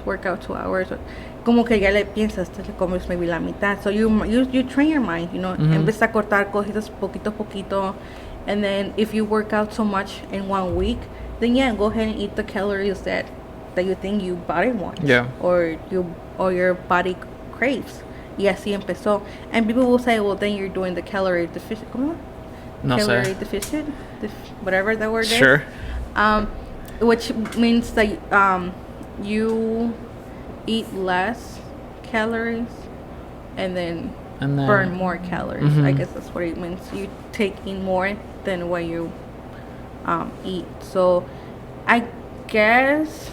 [SPEAKER 2] work out 2 hours, como que ya le piensas, te le comes maybe la mitad. So you train your mind, you know, empieza a cortar cositas poquito a poquito. And then if you work out so much in 1 week, then yeah, go ahead and eat the calories that you think your body wants.
[SPEAKER 1] Yeah.
[SPEAKER 2] Or your body craves. Y así empezó. And people will say, well, then you're doing the calorie deficient. ¿Cómo?
[SPEAKER 1] No
[SPEAKER 2] Calorie
[SPEAKER 1] sé.
[SPEAKER 2] deficient? Whatever the word
[SPEAKER 1] Sure.
[SPEAKER 2] is. Which means that you eat less calories and then burn more calories. I guess that's what it means. You take in more than what you eat. So I guess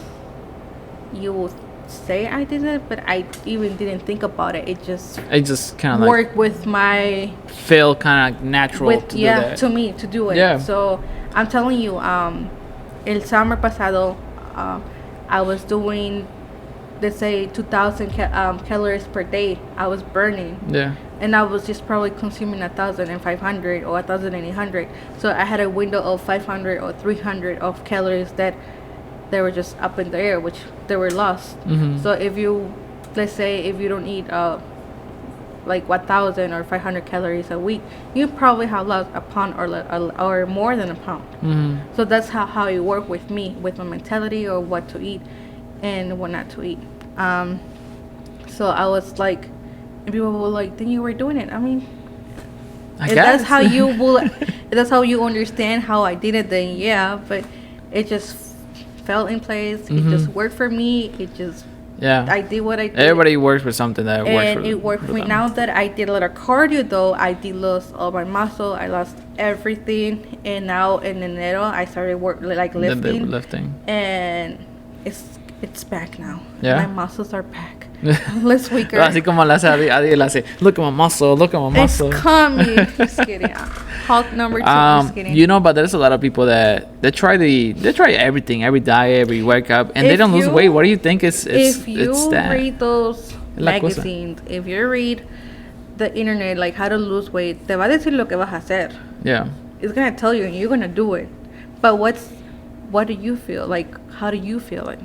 [SPEAKER 2] you would say I did it, but I even didn't think about it. It just
[SPEAKER 1] kind of
[SPEAKER 2] worked with my
[SPEAKER 1] feel kind of natural to do that.
[SPEAKER 2] to me to do it.
[SPEAKER 1] Yeah.
[SPEAKER 2] So I'm telling you, el summer pasado, I was doing, let's say, 2,000 calories per day. I was burning.
[SPEAKER 1] Yeah.
[SPEAKER 2] And I was just probably consuming 1,500 or 1,800. So I had a window of 500 or 300 of calories that they were just up in the air, which they were lost. So if you, let's say, if you don't eat like 1,000 or 500 calories a week, you probably have lost a pound or more than a pound. So that's how it worked with me, with my mentality or what to eat and what not to eat. So I was like, and people were like, then you were doing it. I mean, if that's how you will, if that's how you understand how I did it, then yeah, but it just fell in place. It just worked for me. It just, I did what I did.
[SPEAKER 1] Everybody works with something that works for them.
[SPEAKER 2] And it worked for me. Now that I did a lot of cardio, though, I did lose all my muscle. I lost everything. And now in enero, I started lifting. And it's back now.
[SPEAKER 1] Yeah.
[SPEAKER 2] My muscles are back. Less weaker.
[SPEAKER 1] Así como la hace Adi, la hace, look at my muscle, look at my muscle.
[SPEAKER 2] It's coming. Just kidding. Hulk number 2. Just kidding.
[SPEAKER 1] You know, but there's a lot of people that they try everything, every diet, every workout, and they don't lose weight. What do you think
[SPEAKER 2] if you
[SPEAKER 1] that?
[SPEAKER 2] read those magazines, if you read the internet, like how to lose weight, te va a decir lo que vas a hacer.
[SPEAKER 1] Yeah.
[SPEAKER 2] It's gonna tell you, and you're gonna do it. But what do you feel? Like, how do you feel it?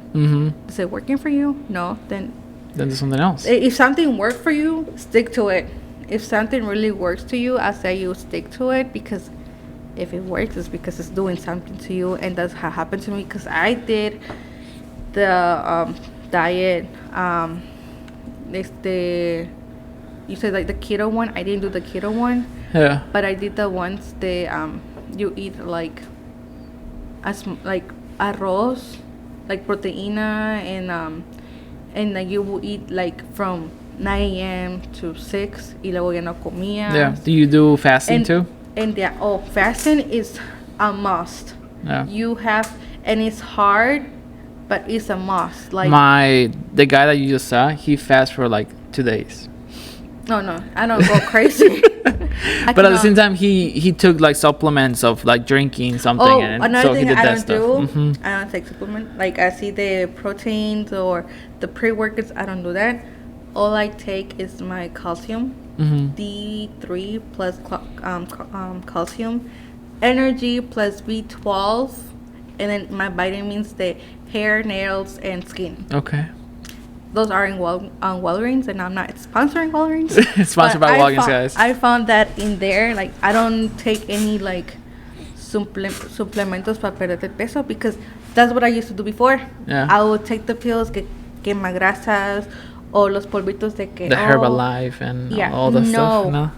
[SPEAKER 2] Is it working for you? No, then
[SPEAKER 1] do something else.
[SPEAKER 2] If something worked for you, stick to it. If something really works to you, I say you stick to it, because if it works, it's because it's doing something to you. And that's how happened to me, because I did the diet. You said like the keto one. I didn't do the keto one.
[SPEAKER 1] Yeah.
[SPEAKER 2] But I did the ones that you eat like arroz, like proteína, and like you will eat like from 9 a.m. to 6 y luego ya no comías.
[SPEAKER 1] Yeah. Do you do fasting too?
[SPEAKER 2] And fasting is a must.
[SPEAKER 1] Yeah.
[SPEAKER 2] You have, and it's hard, but it's a must. Like
[SPEAKER 1] the guy that you just saw, he fasts for like 2 days.
[SPEAKER 2] No, I don't go crazy.
[SPEAKER 1] But at the same time, he took like supplements of like drinking something.
[SPEAKER 2] Oh,
[SPEAKER 1] and
[SPEAKER 2] another
[SPEAKER 1] so
[SPEAKER 2] thing
[SPEAKER 1] he did
[SPEAKER 2] I
[SPEAKER 1] that
[SPEAKER 2] don't
[SPEAKER 1] stuff.
[SPEAKER 2] do, I don't take supplement. Like I see the proteins or the pre-workouts, I don't do that. All I take is my calcium, D3 plus calcium, energy plus B12, and then my vitamins, the hair, nails, and skin.
[SPEAKER 1] Okay.
[SPEAKER 2] Those are in Walgreens, and I'm not sponsoring Walgreens.
[SPEAKER 1] It's sponsored by Walgreens, guys.
[SPEAKER 2] I found that in there. Like, I don't take any like suplementos para perder peso, because that's what I used to do before.
[SPEAKER 1] Yeah.
[SPEAKER 2] I would take the pills que quema grasas or los polvitos de que
[SPEAKER 1] the Herbalife and all the stuff.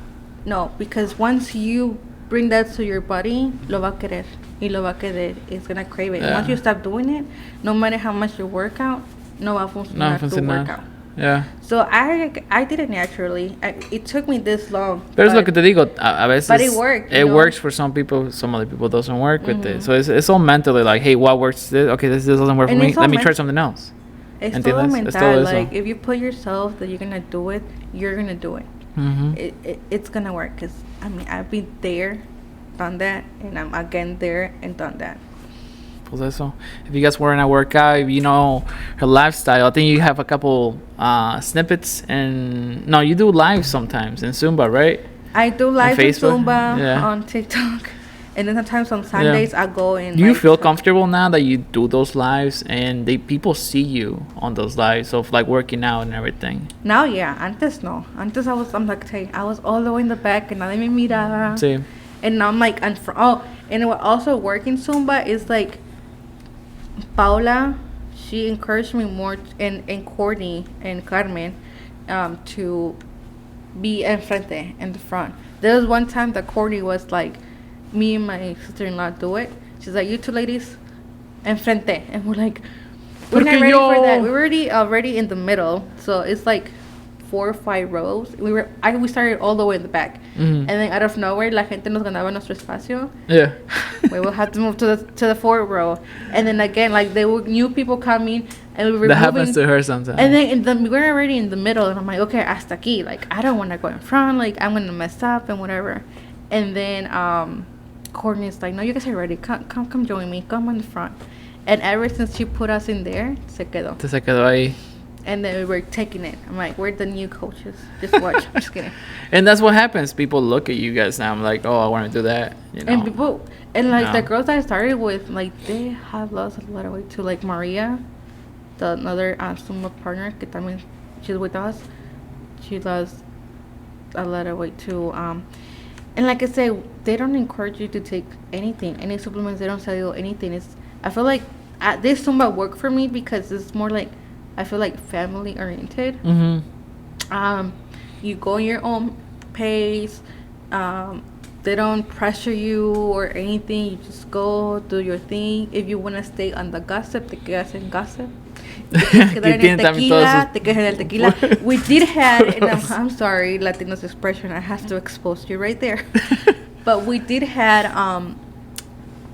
[SPEAKER 2] No, because once you bring that to your body, lo va a querer y lo va a querer. It's gonna crave it.
[SPEAKER 1] Yeah.
[SPEAKER 2] Once you stop doing it, no matter how much you work out, no va a funcionar tu workout.
[SPEAKER 1] Yeah.
[SPEAKER 2] So I did it naturally. It took me this long.
[SPEAKER 1] Pero es lo que te digo, a veces.
[SPEAKER 2] But it worked.
[SPEAKER 1] It works for some people. Some other people doesn't work with it. So it's all mentally like, hey, what works? Okay, this doesn't work for me. Let me try something else.
[SPEAKER 2] It's todo mental. Like, if you put yourself that you're gonna do it, you're gonna do it. It's gonna work. Cause I mean, I've been there, done that, and I'm again there and done that.
[SPEAKER 1] Pues eso. If you guys weren't at workout, if you know her lifestyle, I think you have a couple snippets, and no, you do live sometimes in Zumba, right?
[SPEAKER 2] I do live in
[SPEAKER 1] Facebook?
[SPEAKER 2] Zumba
[SPEAKER 1] Yeah.
[SPEAKER 2] on TikTok, And then sometimes on Sundays I go and.
[SPEAKER 1] Do you feel comfortable now that you do those lives and people see you on those lives of like working out and everything?
[SPEAKER 2] Now, yeah. Antes no. Antes I'm like, hey, I was all the way in the back and nadie me miraba.
[SPEAKER 1] Sí.
[SPEAKER 2] And now I'm like, and what also working Zumba is like, Paula, she encouraged me more, and Courtney and Carmen, to be enfrente, in the front. There was one time that Courtney was like, me and my sister-in-law do it. She's like, you two ladies, enfrente. And we're like, we're not ready for that. We're already in the middle. So it's like 4 or 5 rows. We started all the way in the back. And then out of nowhere, la gente nos ganaba nuestro espacio.
[SPEAKER 1] Yeah.
[SPEAKER 2] We will have to move to the 4th row. And then again, like, there were new people coming, and we were
[SPEAKER 1] That
[SPEAKER 2] moving.
[SPEAKER 1] happens to her sometimes.
[SPEAKER 2] And then we were already in the middle, and I'm like, okay, hasta aquí. Like, I don't want to go in front. Like, I'm going to mess up and whatever. And then Courtney's like, no, you guys are ready. Come join me. Come on the front. And ever since she put us in there, se quedó.
[SPEAKER 1] Se quedó ahí.
[SPEAKER 2] And then we were taking it. I'm like, we're the new coaches. Just watch. I'm just kidding.
[SPEAKER 1] And that's what happens. People look at you guys now. I'm like, oh, I want to do that. You know?
[SPEAKER 2] And people, and like the girls that I started with, like, they have lost a lot of weight too. Like Maria, the another Zumba partner, que también she's with us. She lost a lot of weight too. And like I said, they don't encourage you to take anything, any supplements. They don't sell you anything. I feel like this Zumba worked for me because it's more like, I feel like family oriented. You go in your own pace. They don't pressure you or anything. You just go do your thing. If you want to stay on the gossip, te quedas en gossip. Te quedas en el tequila. Te quedas en el tequila. We did have, and I'm sorry, Latinos expression. I have to expose you right there. But we did had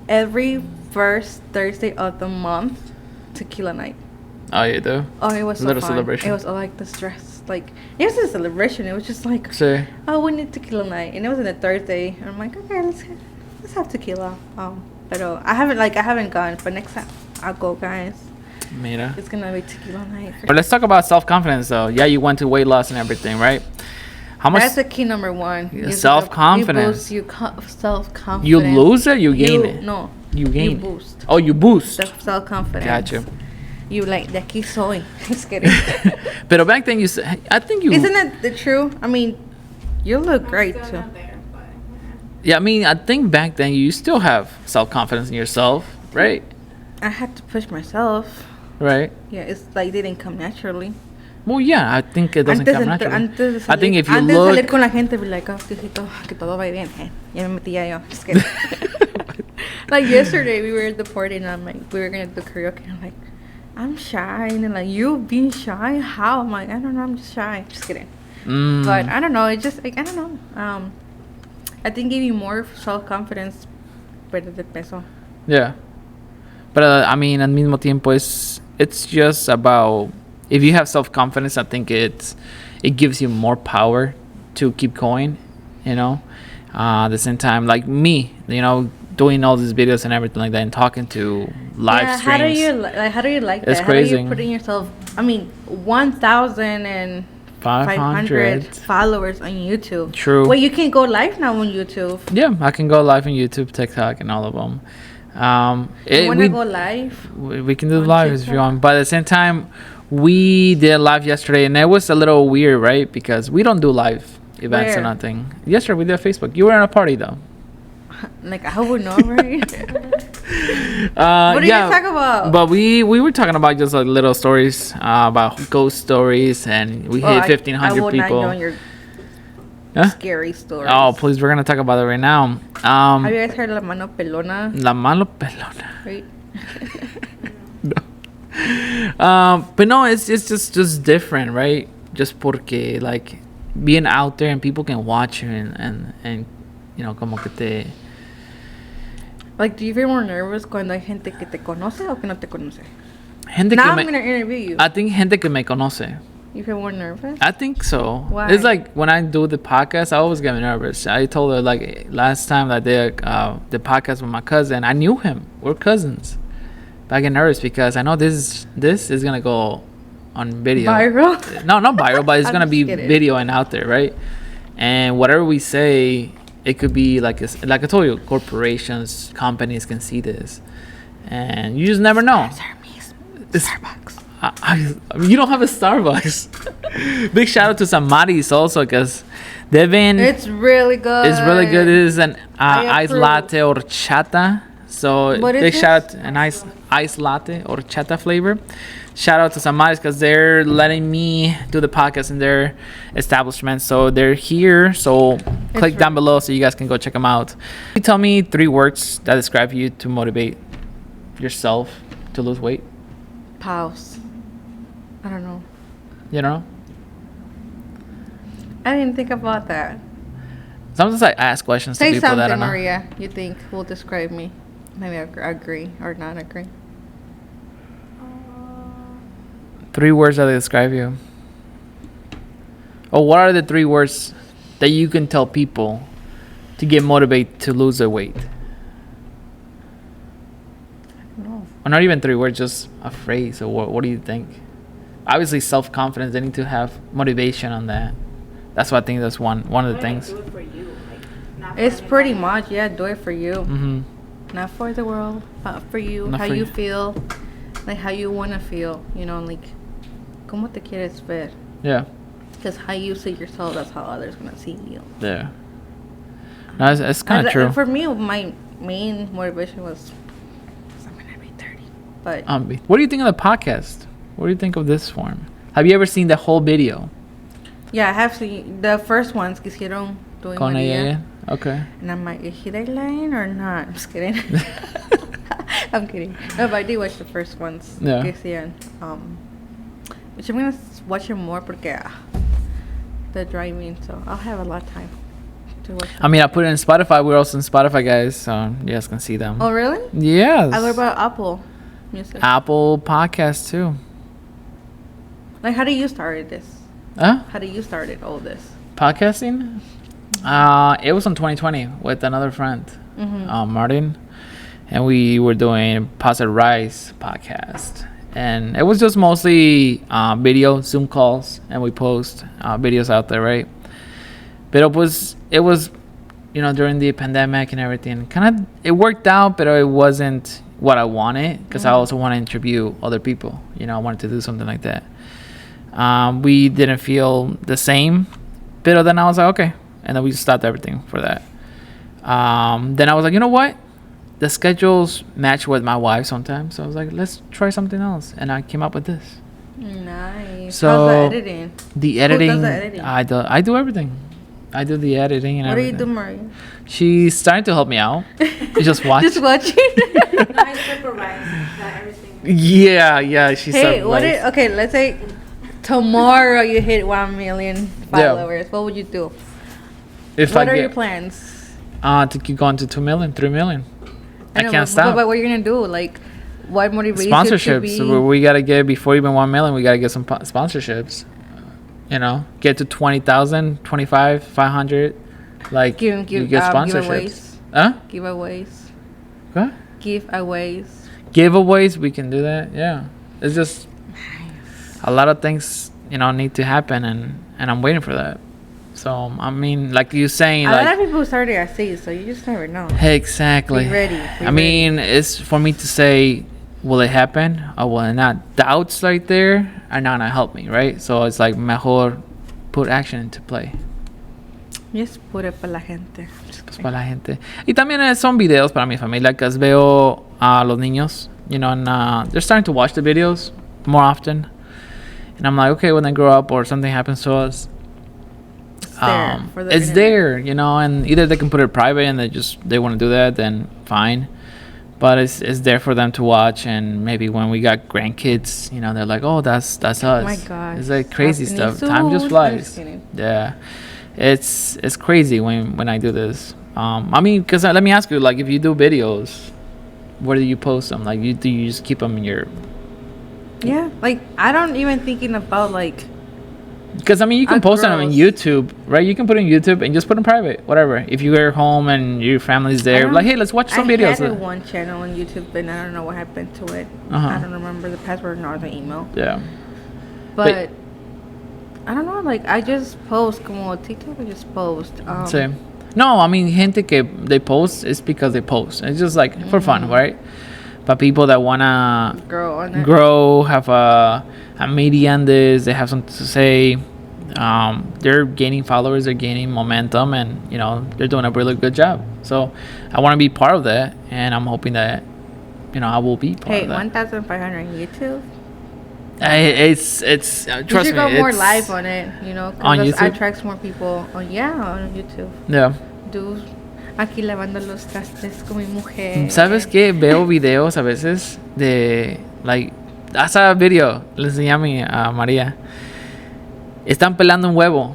[SPEAKER 2] every first Thursday of the month tequila night.
[SPEAKER 1] Oh, you do?
[SPEAKER 2] Oh, it was so
[SPEAKER 1] little
[SPEAKER 2] fun.
[SPEAKER 1] celebration.
[SPEAKER 2] It was all like the stress. Like, it was a celebration. It was just like,
[SPEAKER 1] Sí.
[SPEAKER 2] oh, we need tequila night. And it was on a Thursday. And I'm like, okay, let's have tequila. But I haven't gone. But next time, I'll go, guys.
[SPEAKER 1] Mira.
[SPEAKER 2] It's going to be tequila night.
[SPEAKER 1] But let's talk about self-confidence, though. Yeah, you went to weight loss and everything, right? How much?
[SPEAKER 2] That's the key number one.
[SPEAKER 1] Self-confidence.
[SPEAKER 2] You boost self-confidence.
[SPEAKER 1] You lose it, you gain it.
[SPEAKER 2] No.
[SPEAKER 1] You gain.
[SPEAKER 2] You boost.
[SPEAKER 1] Oh, you boost.
[SPEAKER 2] Self-confidence.
[SPEAKER 1] Gotcha.
[SPEAKER 2] You like, de aquí soy. Just kidding.
[SPEAKER 1] But back then you said, I think you.
[SPEAKER 2] Isn't it the truth? I mean, you look great too.
[SPEAKER 1] Yeah, I mean, I think back then you still have self-confidence in yourself, right?
[SPEAKER 2] I had to push myself.
[SPEAKER 1] Right.
[SPEAKER 2] Yeah, it's like they didn't come naturally.
[SPEAKER 1] Well, yeah, I think it doesn't come naturally. I think if you
[SPEAKER 2] antes
[SPEAKER 1] look.
[SPEAKER 2] de salir con la gente, be like, oh, que todo va bien. Ya me metía yo. Just kidding. Like yesterday, we were at the party and I'm like, we were gonna do karaoke. And I'm like, I'm shy, and then like, you being shy? How? I'm like, I don't know, I'm just shy. Just kidding. But I don't know. It just like, I don't know. I think give you more self-confidence, perder de peso.
[SPEAKER 1] Yeah, but I mean, al mismo tiempo, it's just about, if you have self-confidence, I think it gives you more power to keep going. You know, at the same time, like me, you know, doing all these videos and everything like that, and talking to live streams.
[SPEAKER 2] How do you like that?
[SPEAKER 1] It's crazy.
[SPEAKER 2] How do you putting yourself? I mean, 1,500 followers on YouTube.
[SPEAKER 1] True.
[SPEAKER 2] Well, you can go live now on YouTube.
[SPEAKER 1] Yeah, I can go live on YouTube, TikTok, and all of them.
[SPEAKER 2] You want to go live?
[SPEAKER 1] We can do live if you want. But at the same time, we did live yesterday, and it was a little weird, right? Because we don't do live events or nothing. Yesterday we did Facebook. You were at a party though.
[SPEAKER 2] Like, I would know, right?
[SPEAKER 1] What
[SPEAKER 2] did you talk about?
[SPEAKER 1] But we were talking about just like little stories about ghost stories, and we hit 1,500
[SPEAKER 2] I will
[SPEAKER 1] people.
[SPEAKER 2] not know your scary stories.
[SPEAKER 1] Oh, please, we're gonna talk about it right now.
[SPEAKER 2] Have you guys heard La Mano Pelona?
[SPEAKER 1] La Mano Pelona.
[SPEAKER 2] Right?
[SPEAKER 1] No. But no, it's just different, right? Just porque like being out there and people can watch you and you know, como que te.
[SPEAKER 2] Like, do you feel more nervous cuando hay gente que te conoce o que no te conoce?
[SPEAKER 1] Gente
[SPEAKER 2] now
[SPEAKER 1] que
[SPEAKER 2] I'm gonna interview you.
[SPEAKER 1] I think gente que me conoce.
[SPEAKER 2] You feel more nervous?
[SPEAKER 1] I think so.
[SPEAKER 2] Why?
[SPEAKER 1] It's like when I do the podcast, I always get nervous. I told her like last time I did the podcast with my cousin, I knew him. We're cousins. But I get nervous because I know this is gonna go on video.
[SPEAKER 2] Viral?
[SPEAKER 1] No, not viral, but it's
[SPEAKER 2] I'm
[SPEAKER 1] gonna be
[SPEAKER 2] kidding.
[SPEAKER 1] video and out there, right? And whatever we say, it could be like like I told you, corporations, companies can see this, and you just never know. Starbucks. You don't have a Starbucks. Big shout out to Samari's also, because they've been.
[SPEAKER 2] It's really good.
[SPEAKER 1] It's really good. It is an iced latte horchata. So big shout out an iced latte horchata flavor. Shout out to Samari's because they're letting me do the podcast in their establishment. So they're here. So click down below so you guys can go check them out. Can you tell me 3 words that describe you to motivate yourself to lose weight?
[SPEAKER 2] Pause. I don't know.
[SPEAKER 1] You know?
[SPEAKER 2] I didn't think about that.
[SPEAKER 1] Sometimes I ask questions to
[SPEAKER 2] Say
[SPEAKER 1] people that I
[SPEAKER 2] something,
[SPEAKER 1] know.
[SPEAKER 2] Maria, you think will describe me. Maybe I agree or not agree.
[SPEAKER 1] 3 words that describe you. Or what are the 3 words that you can tell people to get motivated to lose their weight?
[SPEAKER 2] No.
[SPEAKER 1] Or not even 3 words, just a phrase. Or what do you think? Obviously, self-confidence. They need to have motivation on that. That's what I think. That's one of the things.
[SPEAKER 3] Do it for you. Not for
[SPEAKER 2] It's pretty
[SPEAKER 3] anybody.
[SPEAKER 2] much, yeah, do it for you.
[SPEAKER 1] Mm-hmm.
[SPEAKER 2] Not for the world, but for you.
[SPEAKER 1] Not
[SPEAKER 2] how
[SPEAKER 1] for
[SPEAKER 2] you
[SPEAKER 1] you.
[SPEAKER 2] feel. Like how you want to feel. You know, like, ¿cómo te quieres ver?
[SPEAKER 1] Yeah.
[SPEAKER 2] Because how you see yourself, that's how others going to see you.
[SPEAKER 1] Yeah. No, it's kind of true.
[SPEAKER 2] For me, my main motivation was, I'm going to be 30. But
[SPEAKER 1] What do you think of the podcast? What do you think of this form? Have you ever seen the whole video?
[SPEAKER 2] yeah, I have seen the first ones que hicieron doing
[SPEAKER 1] Con
[SPEAKER 2] Maria.
[SPEAKER 1] ella? Okay.
[SPEAKER 2] And I'm like, is he that lying or not? I'm just kidding. I'm kidding. No, but I did watch the first ones.
[SPEAKER 1] Yeah.
[SPEAKER 2] Que hacían. Which I'm going to watch them more porque the driving, so I'll have a lot of time to watch them.
[SPEAKER 1] I mean, I put it in Spotify. We're also in Spotify, guys. So you guys can see them.
[SPEAKER 2] Oh, really?
[SPEAKER 1] Yes.
[SPEAKER 2] I learned about Apple Music.
[SPEAKER 1] Apple Podcast too.
[SPEAKER 2] Like, how do you started this?
[SPEAKER 1] Huh?
[SPEAKER 2] How do you started all this?
[SPEAKER 1] Podcasting? It was in 2020 with another friend,
[SPEAKER 2] Mm-hmm.
[SPEAKER 1] Martin, and we were doing Positive Rise podcast, and it was just mostly video, Zoom calls, and we post videos out there, right? But it was, during the pandemic and everything, it worked out, but it wasn't what I wanted because I also want to interview other people. I wanted to do something like that. We didn't feel the same, but then I was like, okay. And then we stopped everything for that. Then I was like, you know what? The schedules match with my wife sometimes. So I was like, let's try something else. And I came up with this.
[SPEAKER 2] Nice.
[SPEAKER 1] So
[SPEAKER 2] how's the editing?
[SPEAKER 1] The editing,
[SPEAKER 2] Who does the editing?
[SPEAKER 1] I do everything. I do the editing and
[SPEAKER 2] What do
[SPEAKER 1] everything.
[SPEAKER 2] you do, Maria?
[SPEAKER 1] She's starting to help me out. Just watch.
[SPEAKER 2] Just watching.
[SPEAKER 3] No, I supervise that everything.
[SPEAKER 1] Yeah. She's
[SPEAKER 2] Hey, okay, let's say tomorrow you hit 1 million followers. What would you do? What are your plans?
[SPEAKER 1] To keep going to 2 million, 3 million. I
[SPEAKER 2] know,
[SPEAKER 1] can't stop.
[SPEAKER 2] But what are you gonna do? Like, what motivates you to
[SPEAKER 1] Sponsorships.
[SPEAKER 2] be?
[SPEAKER 1] So we gotta get, before even 1 million, we gotta get some sponsorships. Get to 20,000, 25, 500. Like, you get sponsorships.
[SPEAKER 2] giveaways.
[SPEAKER 1] Huh?
[SPEAKER 2] Giveaways.
[SPEAKER 1] What?
[SPEAKER 2] Giveaways.
[SPEAKER 1] Giveaways, we can do that. Yeah. It's just a lot of things, need to happen, and I'm waiting for that. So, I mean, like you saying,
[SPEAKER 2] A
[SPEAKER 1] like,
[SPEAKER 2] lot of people started at sea, so you just never know.
[SPEAKER 1] exactly.
[SPEAKER 2] Be ready.
[SPEAKER 1] I mean, it's for me to say, will it happen or will it not? Doubts right there are not gonna help me, right? So it's like mejor put action into play.
[SPEAKER 2] Just put it para la gente.
[SPEAKER 1] Pues para la gente. Y también son videos para mi familia, que veo a los niños, and they're starting to watch the videos more often. And I'm like, okay, when they grow up or something happens to us, it's there, and either they can put it private and they want to do that, then fine. But it's there for them to watch, and maybe when we got grandkids, they're like, oh, that's us.
[SPEAKER 2] Oh my God.
[SPEAKER 1] It's like crazy
[SPEAKER 2] Happening
[SPEAKER 1] stuff. Time just
[SPEAKER 2] soon.
[SPEAKER 1] flies.
[SPEAKER 2] I'm just kidding.
[SPEAKER 1] Yeah, it's crazy when I do this. I mean, because let me ask you, like, if you do videos, where do you post them? Like, do you just keep them in your?
[SPEAKER 2] Yeah, like I don't even thinking about like.
[SPEAKER 1] Because I mean, you can post them on YouTube, right? You can put it on YouTube and just put them private, whatever. If you're home and your family's there, like, hey, let's watch some videos.
[SPEAKER 2] I had one channel on YouTube, but I don't know what happened to it. I don't remember the password nor the email.
[SPEAKER 1] Yeah.
[SPEAKER 2] But I don't know. Like I just post como TikTok. I just post.
[SPEAKER 1] Same. No, I mean, gente que they post is because they post. It's just like for fun, right? But people that wanna grow, have a media on this, they have something to say. They're gaining followers, they're gaining momentum, and they're doing a really good job. So I want to be part of that, and I'm hoping that I will be part of that.
[SPEAKER 2] 1,500 on YouTube.
[SPEAKER 1] It's trust me. You
[SPEAKER 2] should go more live on it,
[SPEAKER 1] on
[SPEAKER 2] because
[SPEAKER 1] YouTube?
[SPEAKER 2] attracts more people. On YouTube.
[SPEAKER 1] Yeah.
[SPEAKER 2] Do aquí lavando los trastes con mi mujer.
[SPEAKER 1] ¿Sabes qué? Veo videos a veces de hasta video le enseñé a María. Están pelando un huevo,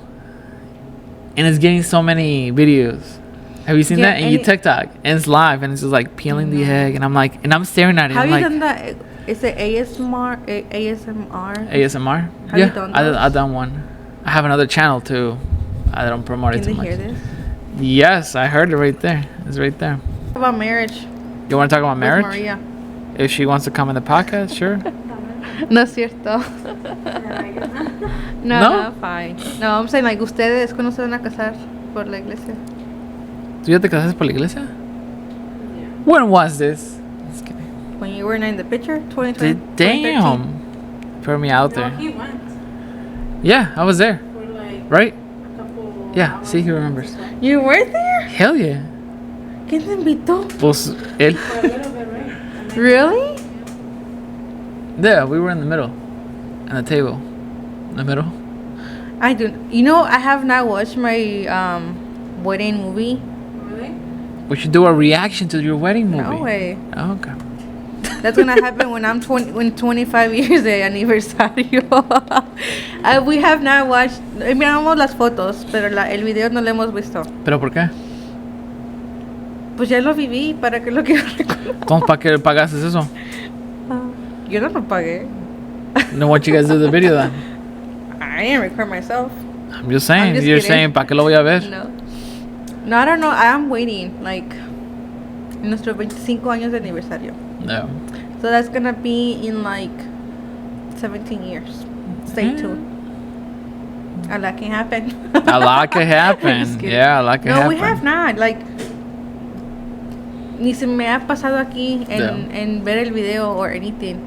[SPEAKER 1] and it's getting so many videos. Have you seen that? And you TikTok, and it's live, and it's just like peeling the egg, and I'm staring at it.
[SPEAKER 2] Have
[SPEAKER 1] you
[SPEAKER 2] done that? Is it ASMR?
[SPEAKER 1] ASMR?
[SPEAKER 2] Have you done those?
[SPEAKER 1] I've done one. I have another channel too. I don't promote it too much.
[SPEAKER 2] Can they hear this?
[SPEAKER 1] Yes, I heard it right there. It's right there.
[SPEAKER 2] What about marriage?
[SPEAKER 1] You want to talk about marriage?
[SPEAKER 2] Maria.
[SPEAKER 1] If she wants to come in the podcast, sure.
[SPEAKER 2] No es cierto. No, fine. No, I'm saying like ustedes cuando se van a casar por la iglesia.
[SPEAKER 1] ¿Tú ya te casaste por la iglesia?
[SPEAKER 3] Yeah.
[SPEAKER 1] When was this? Just kidding.
[SPEAKER 2] When you were in the picture, 2020.
[SPEAKER 1] Damn. Throw me out there.
[SPEAKER 3] No, he went
[SPEAKER 1] Yeah, I was there.
[SPEAKER 3] for like
[SPEAKER 1] Right?
[SPEAKER 3] a couple
[SPEAKER 1] Yeah,
[SPEAKER 3] hours
[SPEAKER 1] see, he
[SPEAKER 3] or
[SPEAKER 1] remembers.
[SPEAKER 3] so.
[SPEAKER 2] You were there?
[SPEAKER 1] Hell yeah.
[SPEAKER 2] ¿Quién te invitó?
[SPEAKER 1] Pues, él.
[SPEAKER 3] For a little bit, right? And then-
[SPEAKER 2] Really?
[SPEAKER 1] Yeah, we were in the middle. On the table. In the middle.
[SPEAKER 2] I do. I have not watched my wedding movie.
[SPEAKER 3] Really?
[SPEAKER 1] We should do a reaction to your wedding movie.
[SPEAKER 2] No way.
[SPEAKER 1] Oh, okay.
[SPEAKER 2] That's gonna happen when I'm 25 years de aniversario. We have not watched. Miramos las fotos, pero el video no lo hemos visto.
[SPEAKER 1] ¿Pero por qué?
[SPEAKER 2] Pues ya lo viví, ¿para qué lo quiero recordar?
[SPEAKER 1] ¿Cómo para qué pagaste eso?
[SPEAKER 2] Yo no lo pagué.
[SPEAKER 1] Then what you guys did the video then?
[SPEAKER 2] I didn't record myself.
[SPEAKER 1] I'm just saying.
[SPEAKER 2] I'm just
[SPEAKER 1] You're
[SPEAKER 2] kidding.
[SPEAKER 1] saying, ¿para qué lo voy a ver?
[SPEAKER 2] No, I don't know. I am waiting. Like, nuestros 25 años de aniversario.
[SPEAKER 1] No.
[SPEAKER 2] So that's gonna be in like 17 years. Stay tuned. A lot can happen.
[SPEAKER 1] A lot could
[SPEAKER 2] Just
[SPEAKER 1] happen.
[SPEAKER 2] kidding.
[SPEAKER 1] Yeah, a lot could
[SPEAKER 2] No,
[SPEAKER 1] happen.
[SPEAKER 2] we have not. Like, ni se me ha pasado aquí en ver el video or anything.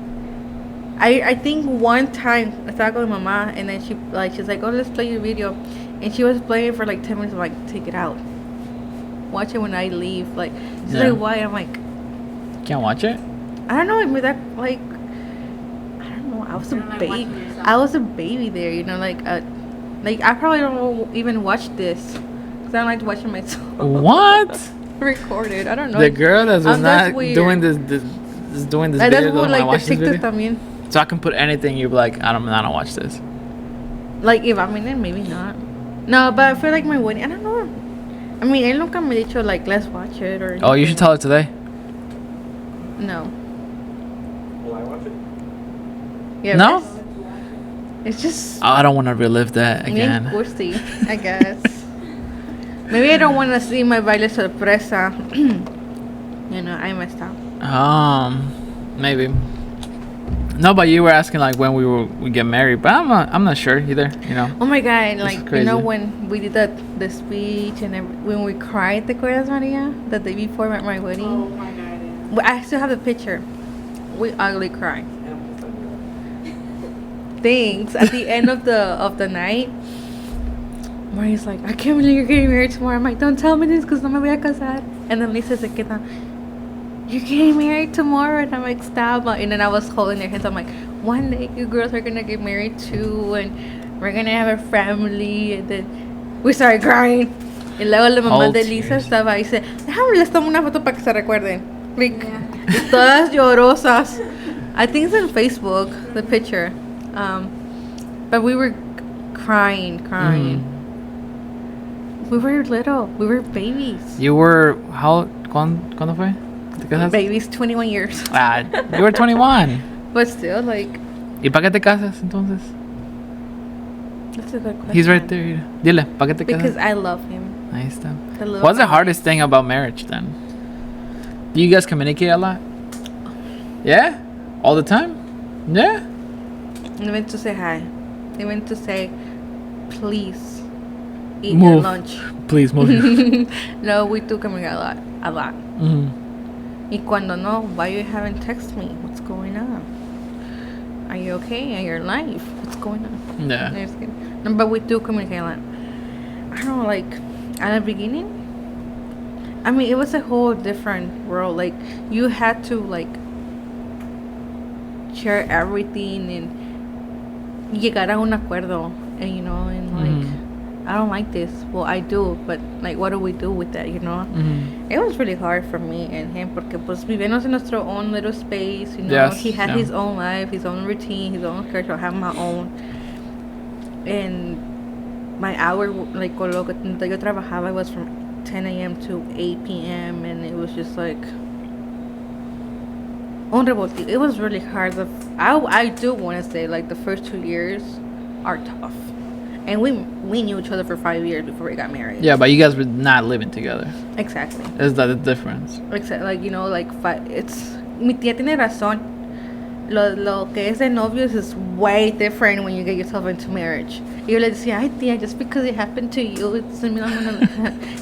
[SPEAKER 2] I think one time estaba con mi mamá and then she's like, oh, let's play your video, and she was playing it for like 10 minutes. I'm like, take it out. Watch it when I leave. Like, she's like, why? I'm like,
[SPEAKER 1] Can't watch it?
[SPEAKER 2] I don't know. I mean, that like, I don't know. I was a
[SPEAKER 3] You don't like
[SPEAKER 2] baby.
[SPEAKER 3] watching yourself?
[SPEAKER 2] I was a baby there. Like I probably don't even watch this because I don't like watching myself.
[SPEAKER 1] What?
[SPEAKER 2] Recorded. I don't know.
[SPEAKER 1] The girl that was
[SPEAKER 2] That's
[SPEAKER 1] not
[SPEAKER 2] weird.
[SPEAKER 1] doing this is doing this
[SPEAKER 2] That's
[SPEAKER 1] video.
[SPEAKER 2] what,
[SPEAKER 1] Doesn't wanna
[SPEAKER 2] like
[SPEAKER 1] watch
[SPEAKER 2] the
[SPEAKER 1] this
[SPEAKER 2] TikTok
[SPEAKER 1] video.
[SPEAKER 2] también.
[SPEAKER 1] So I can put anything. You'll be like, I don't watch this.
[SPEAKER 2] Like if I'm in it, maybe not. No, but I feel like my wedding. I don't know. I mean, él nunca me ha dicho like let's watch it or.
[SPEAKER 1] Oh, you should tell her today.
[SPEAKER 2] No.
[SPEAKER 4] Will I watch it?
[SPEAKER 2] Yeah.
[SPEAKER 1] No?
[SPEAKER 2] ves? It's just.
[SPEAKER 1] Oh, I don't want to relive that
[SPEAKER 2] Bien
[SPEAKER 1] again.
[SPEAKER 2] cursi, I guess. Maybe I don't want to see my baile sorpresa. I messed up.
[SPEAKER 1] Maybe. No, but you were asking like when we get married, but I'm not sure either.
[SPEAKER 2] Oh my god! Like
[SPEAKER 1] crazy.
[SPEAKER 2] when we did the speech and when we cried, ¿te acuerdas, Maria? The day before my wedding.
[SPEAKER 3] Oh my god, yeah.
[SPEAKER 2] But I still have the picture. We ugly cried. Things at the end of the night. Maria's like, I can't believe you're getting married tomorrow. I'm like, don't tell me this because no me voy a casar. And then Lisa se queda, you're getting married tomorrow. And I'm like, stop. And then I was holding their hands. I'm like, one day you girls are going to get married too. And we're going to have a family. And then we started crying. Y luego la mamá
[SPEAKER 1] All
[SPEAKER 2] de Lisa
[SPEAKER 1] tears.
[SPEAKER 2] estaba ahí. Dice, déjame les tomo una foto para que se recuerden. Like,
[SPEAKER 3] Yeah.
[SPEAKER 2] todas llorosas. I think it's on Facebook, the picture. But we were crying. We were little. We were babies.
[SPEAKER 1] You were ¿Cuándo fue? ¿Te casaste?
[SPEAKER 2] Babies, 21 years.
[SPEAKER 1] Ah, you were 21.
[SPEAKER 2] But still, like,
[SPEAKER 1] ¿Y para qué te casas entonces?
[SPEAKER 2] that's a good question.
[SPEAKER 1] He's right there. Dile, ¿para qué te
[SPEAKER 2] Because
[SPEAKER 1] casas?
[SPEAKER 2] I love him.
[SPEAKER 1] Ahí está.
[SPEAKER 2] The love
[SPEAKER 1] What's the
[SPEAKER 2] of
[SPEAKER 1] hardest thing about marriage then? Do you guys communicate a lot? Yeah? All the time? Yeah?
[SPEAKER 2] Even to say hi. Even to say, please. eat your
[SPEAKER 1] Move.
[SPEAKER 2] lunch.
[SPEAKER 1] Please move.
[SPEAKER 2] No, we do communicate a lot.
[SPEAKER 1] Mhm.
[SPEAKER 2] Y cuando no, why you haven't texted me? What's going on? Are you okay in your life? What's going on?
[SPEAKER 1] Yeah.
[SPEAKER 2] No, just kidding. No, but we do communicate a lot. I don't know, like, at the beginning, I mean, it was a whole different world. Like, you had to, like, share everything and llegar a un acuerdo. And, you know, and, like, I don't like this. Well, I do, but, like, what do we do with that, you know? It was really hard for me and him porque, pues, vivíamos en nuestro own little space, you know?
[SPEAKER 1] Yes,
[SPEAKER 2] He had
[SPEAKER 1] yeah.
[SPEAKER 2] his own life, his own routine, his own schedule. I have my own. And my hour, like, con lo que yo trabajaba was from 10 a.m. to 8 p.m. And it was just, like, un revoltijo. It was really hard. I do want to say, like, the first 2 years are tough. And we knew each other for 5 years before we got married.
[SPEAKER 1] Yeah, but you guys were not living together.
[SPEAKER 2] Exactly.
[SPEAKER 1] Is that the difference?
[SPEAKER 2] Except, like, you know, like, it's... Mi tía tiene razón. Lo que es de novios is way different when you get yourself into marriage. Y yo le decía, ay, tía, just because it happened to you, it's...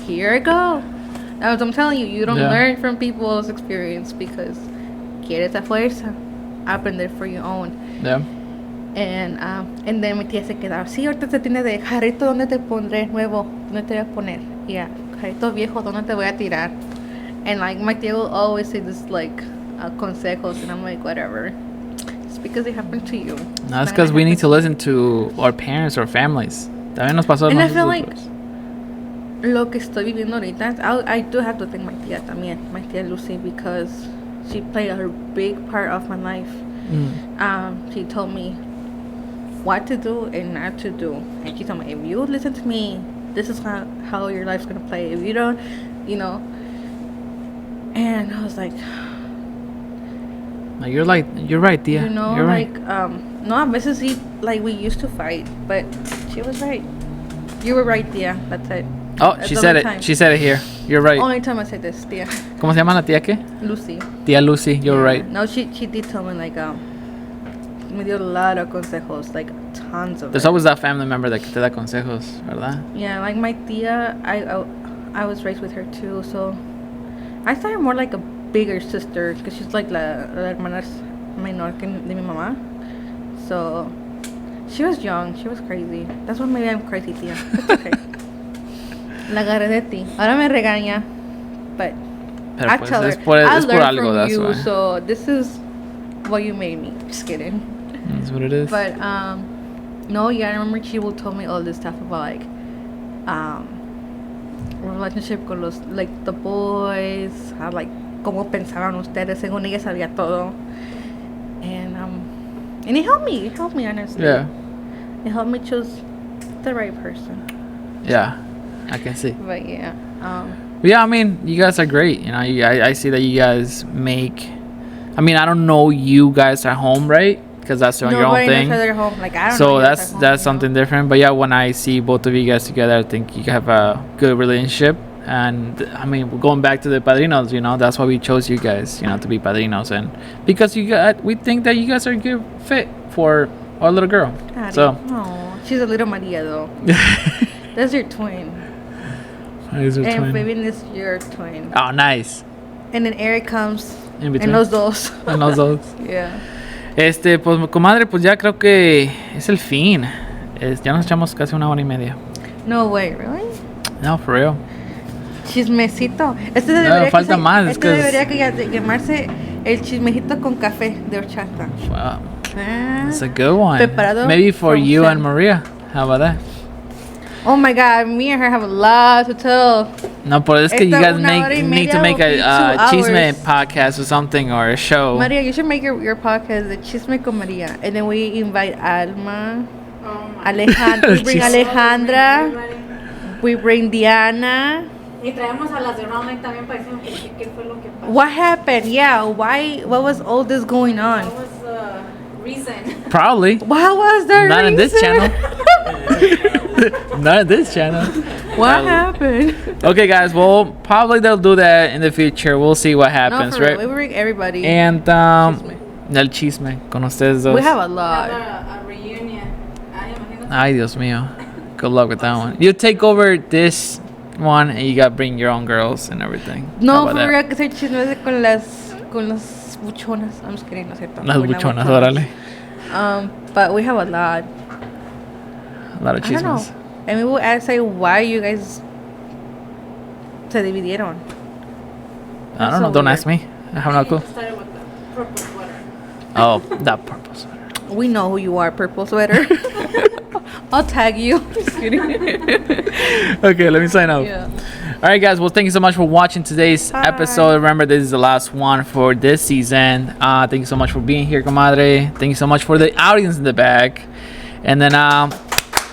[SPEAKER 2] Here I go. As I'm telling you, you don't learn from people's experience because quieres a fuerza. Aprender for your own.
[SPEAKER 1] Yeah.
[SPEAKER 2] And then mi tía se quedaba, sí, ahorita te tiene de jarrito, ¿dónde te pondré nuevo? ¿Dónde te voy a poner? Yeah, jarrito viejo, ¿dónde te voy a tirar? And, like, my tía will always say this, like, consejos, and I'm like, whatever. It's because it happened to you.
[SPEAKER 1] That's because we need to listen to our parents or families. También nos pasó.
[SPEAKER 2] And I feel like lo que estoy viviendo ahorita, I do have to thank my tía también, my tía Lucy, because she played a big part of my life. She told me what to do and not to do, and she told me, if you listen to me, this is how your life's gonna play. If you don't, you know. And I was like,
[SPEAKER 1] you're right, tia.
[SPEAKER 2] you know,
[SPEAKER 1] you're
[SPEAKER 2] like,
[SPEAKER 1] right.
[SPEAKER 2] no, a veces sí, like, we used to fight, but she was right. You were right, tia. That's it.
[SPEAKER 1] Oh,
[SPEAKER 2] That's
[SPEAKER 1] she
[SPEAKER 2] the
[SPEAKER 1] said
[SPEAKER 2] only
[SPEAKER 1] it.
[SPEAKER 2] time.
[SPEAKER 1] She said it here. You're right.
[SPEAKER 2] Only time I said this, tia.
[SPEAKER 1] ¿Cómo se llama la tía qué?
[SPEAKER 2] Lucy.
[SPEAKER 1] Tía Lucy, you're right.
[SPEAKER 2] No, she did tell me, like, me dio a lot of consejos, like, tons of
[SPEAKER 1] There's
[SPEAKER 2] it.
[SPEAKER 1] always that family member that te da consejos, ¿verdad?
[SPEAKER 2] Yeah, like, my tia, I was raised with her too, so I saw her more like a bigger sister, because she's like la hermana menor de mi mamá. So she was young, she was crazy. That's why maybe I'm crazy, tia. It's okay. La agarré de ti. Ahora me regaña, but
[SPEAKER 1] Pero
[SPEAKER 2] I
[SPEAKER 1] pues
[SPEAKER 2] tell her,
[SPEAKER 1] es por
[SPEAKER 2] I learned
[SPEAKER 1] algo,
[SPEAKER 2] from
[SPEAKER 1] that's
[SPEAKER 2] you,
[SPEAKER 1] why.
[SPEAKER 2] so this is what you made me. Just kidding.
[SPEAKER 1] That's what it is.
[SPEAKER 2] But no, yeah, I remember she will tell me all this stuff about, like, relationship con los, like, the boys, how, like, cómo pensaban ustedes, según ella sabía todo. And it helped me honestly.
[SPEAKER 1] Yeah.
[SPEAKER 2] It helped me choose the right person.
[SPEAKER 1] Yeah, I can see.
[SPEAKER 2] But yeah,
[SPEAKER 1] Yeah, I mean, you guys are great. You know, I see that you guys make. I mean, I don't know you guys at home, right? Because that's your own
[SPEAKER 2] nobody knows
[SPEAKER 1] thing.
[SPEAKER 2] other home. Like, I don't know.
[SPEAKER 1] So
[SPEAKER 2] you guys at home,
[SPEAKER 1] that's
[SPEAKER 2] you know?
[SPEAKER 1] something different. But yeah, when I see both of you guys together, I think you have a good relationship. And I mean, going back to the padrinos, you know, that's why we chose you guys, you know, to be padrinos, and because we think that you guys are a good fit for our little girl.
[SPEAKER 2] Daddy.
[SPEAKER 1] So
[SPEAKER 2] Oh, she's a little Maria though. That's your twin.
[SPEAKER 1] He's your
[SPEAKER 2] And
[SPEAKER 1] twin.
[SPEAKER 2] Fabian is your twin.
[SPEAKER 1] Oh, nice.
[SPEAKER 2] And then Eric comes.
[SPEAKER 1] In between.
[SPEAKER 2] And los dos.
[SPEAKER 1] En los dos.
[SPEAKER 2] Yeah.
[SPEAKER 1] Pues, comadre, pues ya creo que es el fin. Ya nos echamos casi 1 hora y media.
[SPEAKER 2] No way, really?
[SPEAKER 1] No, for real.
[SPEAKER 2] Chismecito. Este debería
[SPEAKER 1] falta más, es
[SPEAKER 2] Este
[SPEAKER 1] que
[SPEAKER 2] debería llamarse el chismejito con café de horchata.
[SPEAKER 1] Wow.
[SPEAKER 2] Ah,
[SPEAKER 1] That's a good one.
[SPEAKER 2] Preparado
[SPEAKER 1] Maybe for
[SPEAKER 2] from
[SPEAKER 1] you
[SPEAKER 2] Sam.
[SPEAKER 1] and Maria. How about that?
[SPEAKER 2] Oh my God, me and her have a lot to tell.
[SPEAKER 1] No, but it's que you
[SPEAKER 2] Esta
[SPEAKER 1] guys
[SPEAKER 2] 1 hora y
[SPEAKER 1] need to
[SPEAKER 2] media
[SPEAKER 1] make
[SPEAKER 2] will be
[SPEAKER 1] a
[SPEAKER 2] 2
[SPEAKER 1] chisme
[SPEAKER 2] hours.
[SPEAKER 1] podcast or something, or a show.
[SPEAKER 2] Maria, you should make your podcast, the Chisme con Maria. And then we invite Alma,
[SPEAKER 3] Oh my.
[SPEAKER 2] Alejandra, we bring
[SPEAKER 1] Chis-
[SPEAKER 2] Alejandra, we bring Diana.
[SPEAKER 3] Y traemos a las de Round Night también para decirnos qué fue lo que pasó.
[SPEAKER 2] What happened? Yeah, what was all this going on?
[SPEAKER 3] What was the reason?
[SPEAKER 1] Probably.
[SPEAKER 2] What was the
[SPEAKER 1] Not in this
[SPEAKER 2] reason?
[SPEAKER 1] channel. Not in this channel.
[SPEAKER 2] What happened?
[SPEAKER 1] Okay, guys. Well, probably they'll do that in the future. We'll see what happens,
[SPEAKER 2] No, for real,
[SPEAKER 1] right?
[SPEAKER 2] we bring everybody.
[SPEAKER 1] And
[SPEAKER 2] Chisme.
[SPEAKER 1] el chisme con ustedes dos.
[SPEAKER 2] We have a
[SPEAKER 3] Have
[SPEAKER 2] lot.
[SPEAKER 3] a reunion. Ay, imagínate.
[SPEAKER 1] Ay, Dios mío. Good luck with that one. You take over this one, and you got to bring your own girls and everything. How
[SPEAKER 2] No,
[SPEAKER 1] about
[SPEAKER 2] for
[SPEAKER 1] that?
[SPEAKER 2] real, que soy chismosa con las buchonas. I'm just kidding, no es cierto.
[SPEAKER 1] Las
[SPEAKER 2] We're not
[SPEAKER 1] buchonas,
[SPEAKER 2] buchonas.
[SPEAKER 1] órale.
[SPEAKER 2] But we have a lot.
[SPEAKER 1] A lot of
[SPEAKER 2] I don't know.
[SPEAKER 1] chismes.
[SPEAKER 2] And we will ask like why you guys se dividieron.
[SPEAKER 1] I don't know.
[SPEAKER 2] so
[SPEAKER 1] Don't
[SPEAKER 2] weird.
[SPEAKER 1] ask me. I have no clue.
[SPEAKER 3] Started with the purple sweater.
[SPEAKER 1] Oh, that purple sweater.
[SPEAKER 2] We know who you are, purple sweater. I'll tag you. Just kidding.
[SPEAKER 1] Okay, let me sign up.
[SPEAKER 2] Yeah.
[SPEAKER 1] All right, guys. Well, thank you so much for watching today's
[SPEAKER 2] Bye.
[SPEAKER 1] episode. Remember, this is the last one for this season. Thank you so much for being here, comadre. Thank you so much for the audience in the back. And then,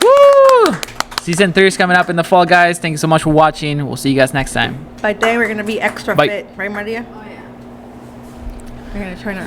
[SPEAKER 1] woo! Season 3 is coming up in the fall, guys. Thank you so much for watching. We'll see you guys next time.
[SPEAKER 2] By then we're gonna be extra
[SPEAKER 1] Bye.
[SPEAKER 2] fit, right, Maria?
[SPEAKER 3] Oh, yeah.
[SPEAKER 2] We're gonna try to